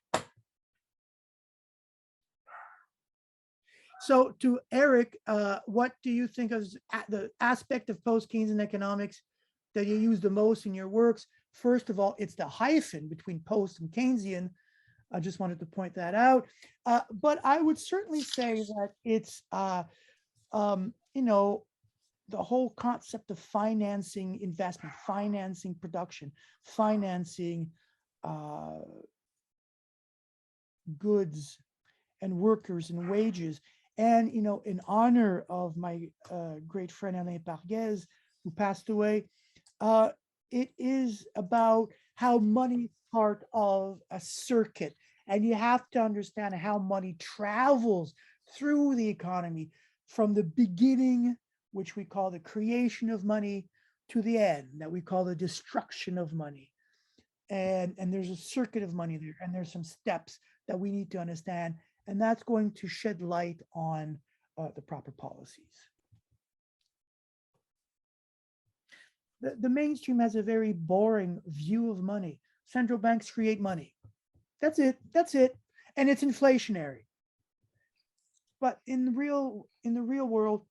so to Eric, what do you think is the aspect of post-Keynesian economics that you use the most in your works? First of all, it's the hyphen between post and Keynesian. I just wanted to point that out. But I would certainly say that it's, the whole concept of financing investment, financing production, financing goods and workers and wages. And, in honor of my great friend Alle Parges, who passed away, it is about how money is part of a circuit. And you have to understand how money travels through the economy from the beginning, which we call the creation of money, to the end, that we call the destruction of money. And there's a circuit of money there, and there's some steps that we need to understand, and that's going to shed light on the proper policies. The mainstream has a very boring view of money. Central banks create money. That's it. And it's inflationary. But in the real world,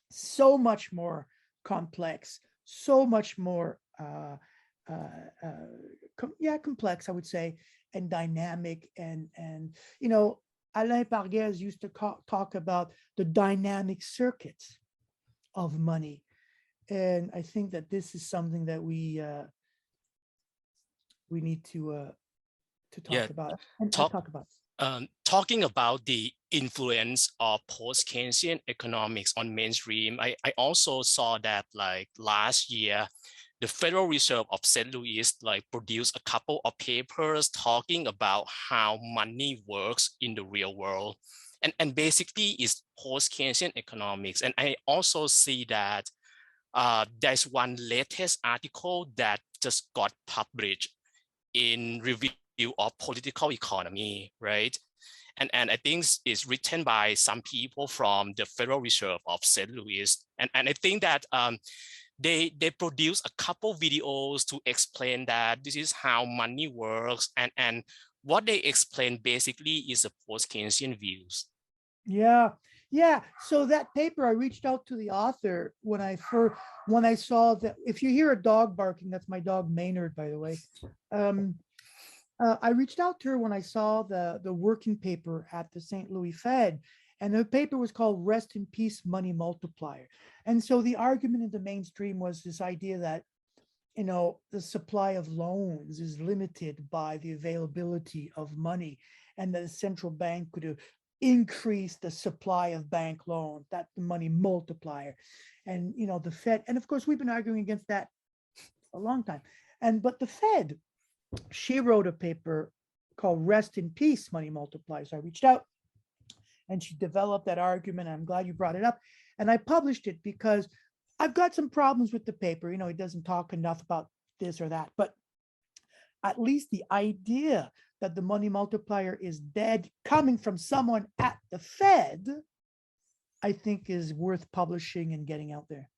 so much more complex, so much more complex, I would say, and dynamic. And Alle Parges used to talk about the dynamic circuits of money. And I think that this is something that we need to talk about and talk about. Talking about the influence of post-Keynesian economics on mainstream, I also saw that like last year, the Federal Reserve of St. Louis produced a couple of papers talking about how money works in the real world. And basically it's post-Keynesian economics. And I also see that there's one latest article that just got published in Review of Political Economy, right? And I think it's written by some people from the Federal Reserve of St. Louis. And I think that they produce a couple videos to explain that this is how money works. And what they explain basically is a post-Keynesian views. Yeah. So that paper, I reached out to the author when I saw that. If you hear a dog barking, that's my dog Maynard, by the way. I reached out to her when I saw the working paper at the St. Louis Fed, and the paper was called "Rest in Peace, Money Multiplier." And so the argument in the mainstream was this idea that, the supply of loans is limited by the availability of money, and that the central bank could increase the supply of bank loans, that the money multiplier. And, the Fed, and of course, we've been arguing against that for a long time. But the Fed, she wrote a paper called "Rest in Peace, Money Multiplier." So I reached out and she developed that argument. I'm glad you brought it up. And I published it because I've got some problems with the paper. It doesn't talk enough about this or that, but at least the idea that the money multiplier is dead coming from someone at the Fed, I think is worth publishing and getting out there.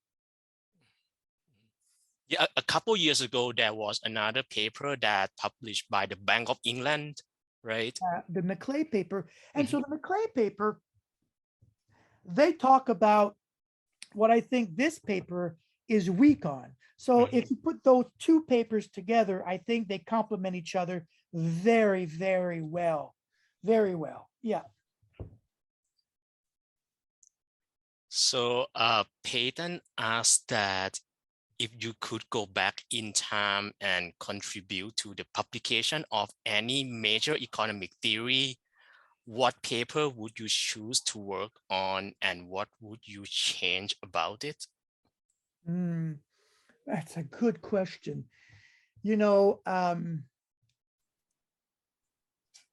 Yeah, a couple years ago, there was another paper that published by the Bank of England, right? The Maclay paper. And so the Maclay paper, they talk about what I think this paper is weak on. So if you put those two papers together, I think they complement each other very, very well. Very well. Yeah. So Peyton asked that if you could go back in time and contribute to the publication of any major economic theory, what paper would you choose to work on and what would you change about it? That's a good question. You know,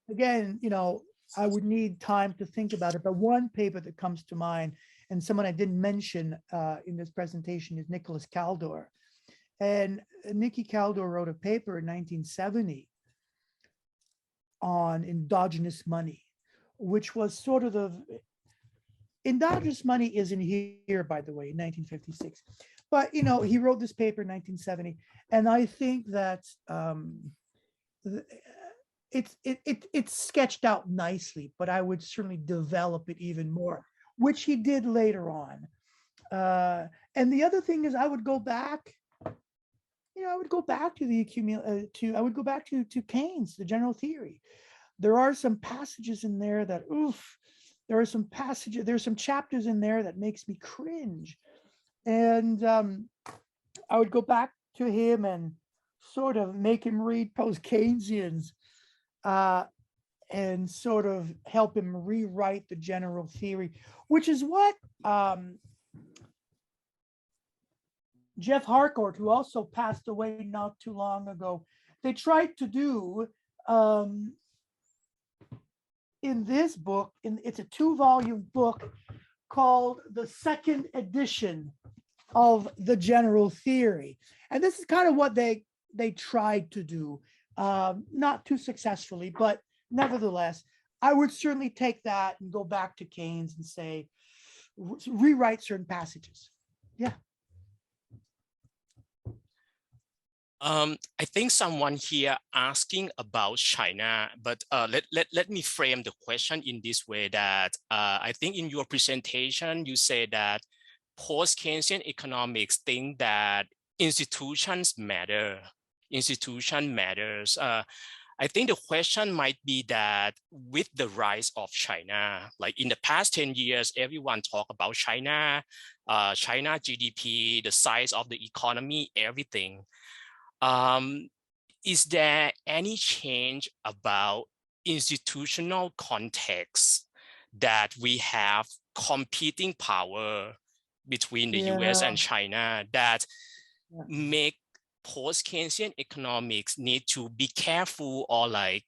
again, you know, I would need time to think about it, but one paper that comes to mind, and someone I didn't mention in this presentation, is Nicholas Kaldor. And Nicky Kaldor wrote a paper in 1970 on endogenous money, which was sort of the endogenous money isn't here, by the way, in 1956. But, you know, he wrote this paper in 1970. And I think that it's sketched out nicely, but I would certainly develop it even more, which he did later on. And the other thing is I would go back, you know, I would go back to I would go back to Keynes, the general theory. There are some passages in there that, oof, there's some chapters in there that makes me cringe. And I would go back to him and sort of make him read Post-Keynesians and sort of help him rewrite the general theory, which is what Jeff Harcourt, who also passed away not too long ago, they tried to do in this book. It's a 2-volume book called The Second Edition of the General Theory. And this is kind of what they tried to do, not too successfully, but nevertheless, I would certainly take that and go back to Keynes and say, rewrite certain passages. Yeah. I think someone here asking about China, but let me frame the question in this way that I think in your presentation, you say that post-Keynesian economics think that institutions matter. Institution matters. I think the question might be that with the rise of China, like in the past 10 years, everyone talk about China, China GDP, the size of the economy, everything. Is there any change about institutional context that we have competing power between the US and China that make post-Keynesian economics need to be careful or like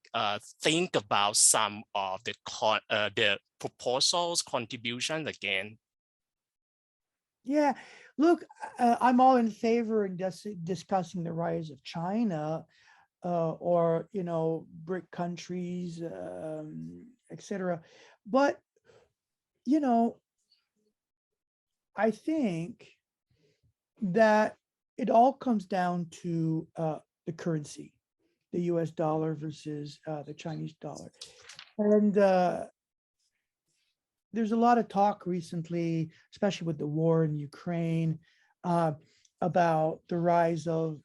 think about some of the proposals, contributions again? Yeah, look, I'm all in favor in discussing the rise of China or, you know, BRIC countries, etc. But, you know, I think that it all comes down to the currency, the US dollar versus the Chinese dollar. And there's a lot of talk recently, especially with the war in Ukraine, about the rise of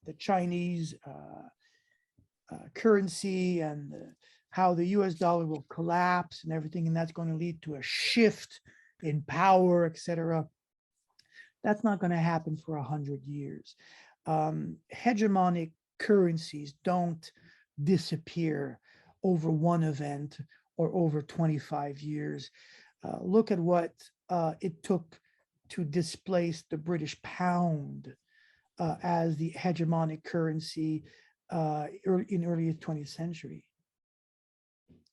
the Chinese currency and how the US dollar will collapse and everything, and that's going to lead to a shift in power, etc. That's not going to happen for 100 years. Hegemonic currencies don't disappear over one event or over 25 years. Look at what it took to displace the British pound as the hegemonic currency in early 20th century,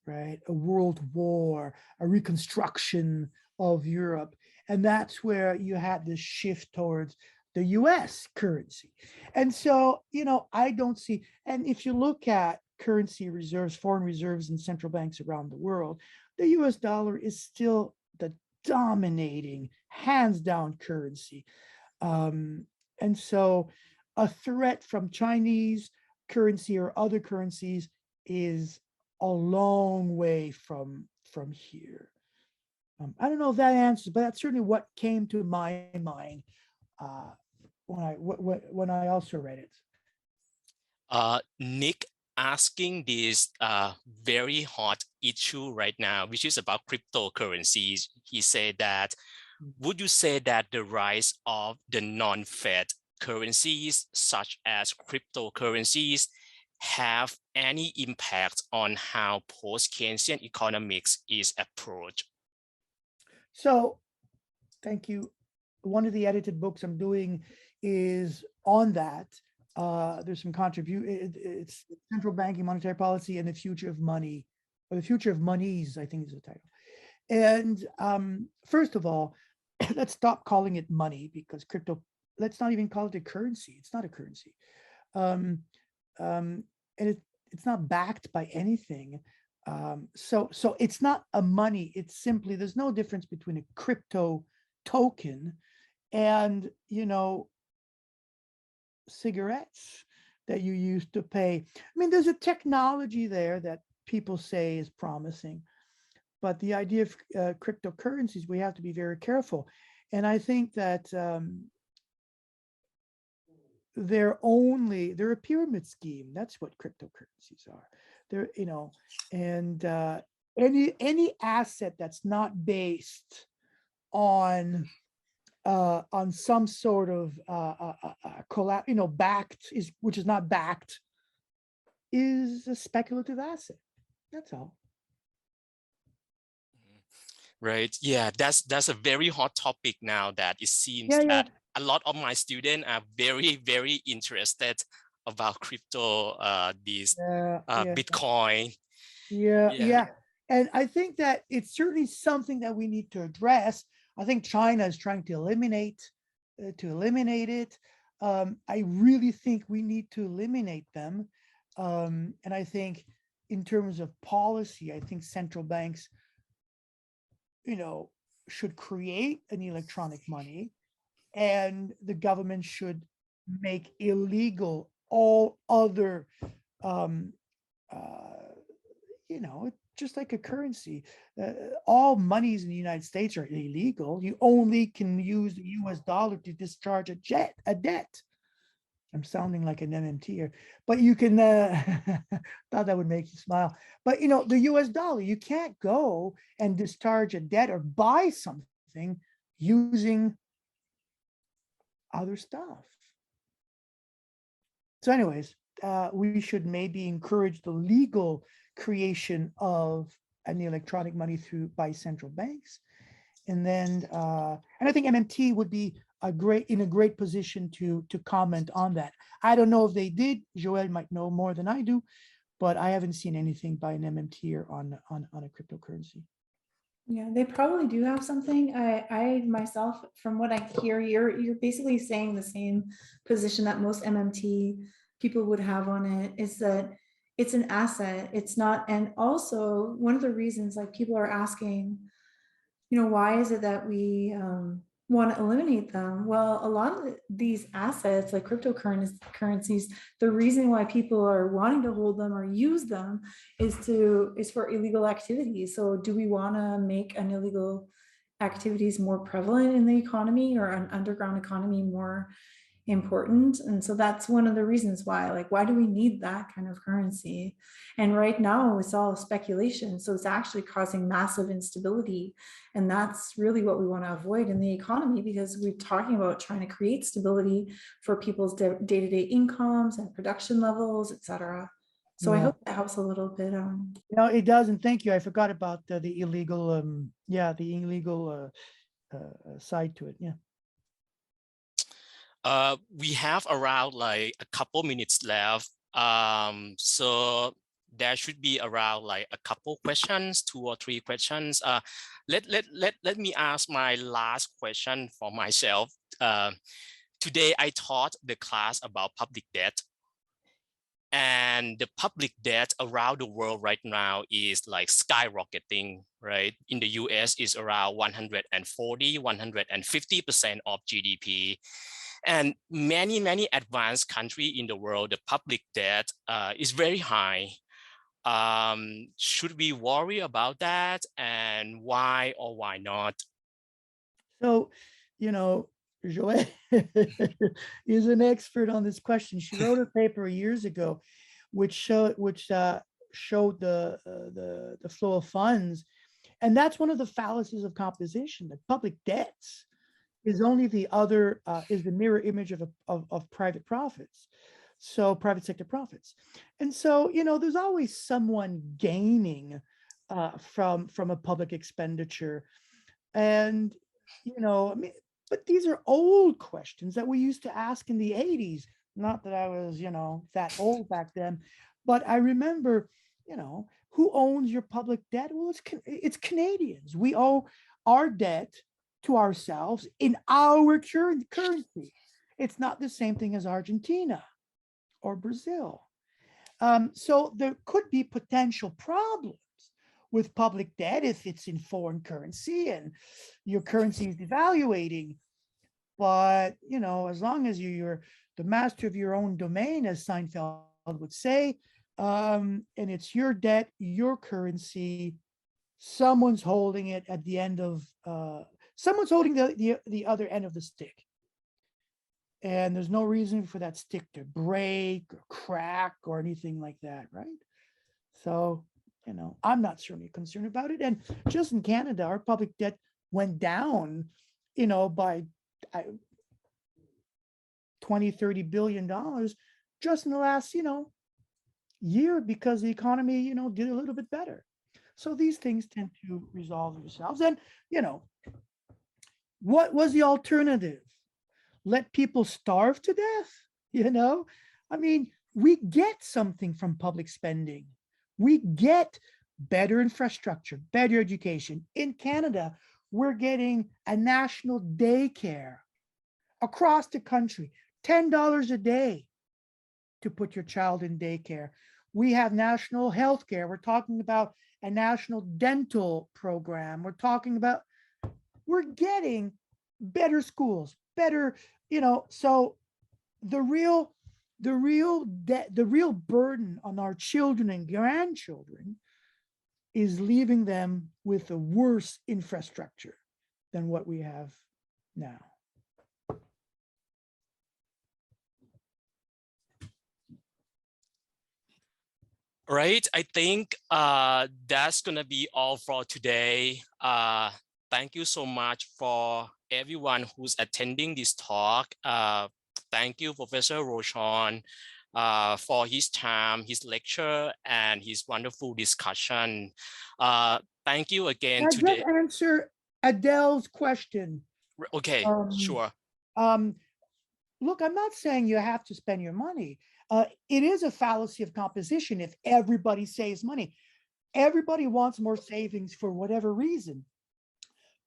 right? A world war, a reconstruction of Europe. And that's where you had this shift towards the US currency. And so, you know, I don't see, and if you look at currency reserves, foreign reserves in central banks around the world, the US dollar is still the dominating, hands down currency. And so a threat from Chinese currency or other currencies is a long way from here. I don't know if that answers, but that's certainly what came to my mind when I also read it. Nick asking this very hot issue right now, which is about cryptocurrencies. He said that, would you say that the rise of the non-Fed currencies, such as cryptocurrencies, have any impact on how post-Keynesian economics is approached? So, thank you. One of the edited books I'm doing is on that. There's some it's central banking monetary policy and the future of money, or the future of monies, I think is the title. And first of all, let's stop calling it money, because let's not even call it a currency. It's not a currency. And it's not backed by anything. So it's not a money. It's simply, there's no difference between a crypto token and, cigarettes that you used to pay. I mean, there's a technology there that people say is promising, but the idea of cryptocurrencies, we have to be very careful. And I think that they're a pyramid scheme. That's what cryptocurrencies are. They're, and any asset that's not based on some sort of which is not backed, is a speculative asset. That's all. Right. Yeah, that's a very hot topic now, that it seems that a lot of my students are very, very interested about crypto, Bitcoin. Yeah. And I think that it's certainly something that we need to address. I think China is trying to eliminate it. I really think we need to eliminate them. And I think in terms of policy, I think central banks, should create an electronic money, and the government should make illegal all other, just like a currency. All monies in the United States are illegal. You only can use the US dollar to discharge a debt. I'm sounding like an MMT here, but you can, thought that would make you smile. But, the US dollar, you can't go and discharge a debt or buy something using other stuff. So anyways, we should maybe encourage the legal creation of an electronic money by central banks. And then, and I think MMT would be in a great position to comment on that. I don't know if they did. Joel might know more than I do, but I haven't seen anything by an MMT on a cryptocurrency. Yeah, they probably do have something. I myself, from what I hear, you're basically saying the same position that most MMT people would have on it, is that it's an asset. It's not, and also one of the reasons, like, people are asking, why is it that we want to eliminate them? Well, a lot of these assets, like cryptocurrencies, the reason why people are wanting to hold them or use them is for illegal activities. So do we want to make an illegal activities more prevalent in the economy, or an underground economy more important? And so that's one of the reasons why do we need that kind of currency? And right now it's all speculation, so it's actually causing massive instability, and that's really what we want to avoid in the economy, because we're talking about trying to create stability for people's day-to-day incomes and production levels, etc. So I hope that helps a little bit. No, it does, and thank you. I forgot about the illegal side to it. We have around like a couple minutes left. So there should be around like a couple questions, 2 or 3 questions. Let me ask my last question for myself. Today I taught the class about public debt. And the public debt around the world right now is like skyrocketing, right? In the US is around 140, 150% of GDP. And many advanced countries in the world, the public debt is very high. Should we worry about that, and why or why not? So, Joelle is an expert on this question. She wrote a paper years ago, which showed the flow of funds, and that's one of the fallacies of composition. That public debts is only is the mirror image of private profits, so private sector profits. And so, there's always someone gaining from a public expenditure. And, I mean, But these are old questions that we used to ask in the 80s. Not that I was, that old back then, but I remember, who owns your public debt? Well, it's Canadians. We owe our debt to ourselves in our currency. It's not the same thing as Argentina or Brazil. So there could be potential problems with public debt if it's in foreign currency and your currency is devaluating. But, as long as you're the master of your own domain, as Seinfeld would say, and it's your debt, your currency, someone's holding it at the end of, someone's holding the other end of the stick. And there's no reason for that stick to break or crack or anything like that, right? So, I'm not certainly concerned about it. And just in Canada, our public debt went down, by 20-30 billion dollars just in the last, year, because the economy, did a little bit better. So these things tend to resolve themselves. And, what was the alternative? Let people starve to death? I mean, we get something from public spending. We get better infrastructure, better education. In Canada, we're getting a national daycare across the country, $10 a day to put your child in daycare. We have national health care. We're talking about a national dental program. We're getting better schools, better, so the real burden on our children and grandchildren is leaving them with a worse infrastructure than what we have now. Right. I think that's going to be all for today. Thank you so much for everyone who's attending this talk. Thank you, Professor Rochon, for his time, his lecture, and his wonderful discussion. Thank you again today. Just answer Adele's question. Okay, sure. Look, I'm not saying you have to spend your money. It is a fallacy of composition if everybody saves money. Everybody wants more savings for whatever reason.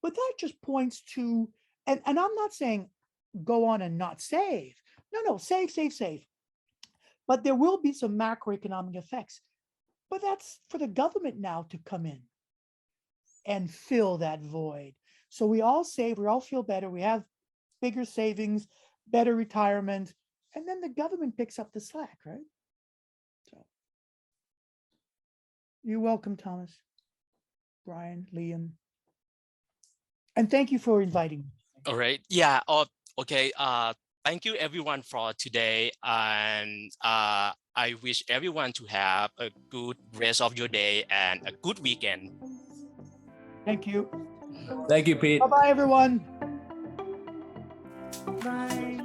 But that just points to, and I'm not saying go on and not save. No, save. But there will be some macroeconomic effects. But that's for the government now to come in and fill that void. So we all save, we all feel better, we have bigger savings, better retirement, and then the government picks up the slack, right? So you're welcome, Thomas, Brian, Liam. And thank you for inviting me. All right. Yeah. Okay. Thank you everyone for today. And I wish everyone to have a good rest of your day and a good weekend. Thank you. Thank you, Pete. Bye-bye, everyone. Bye.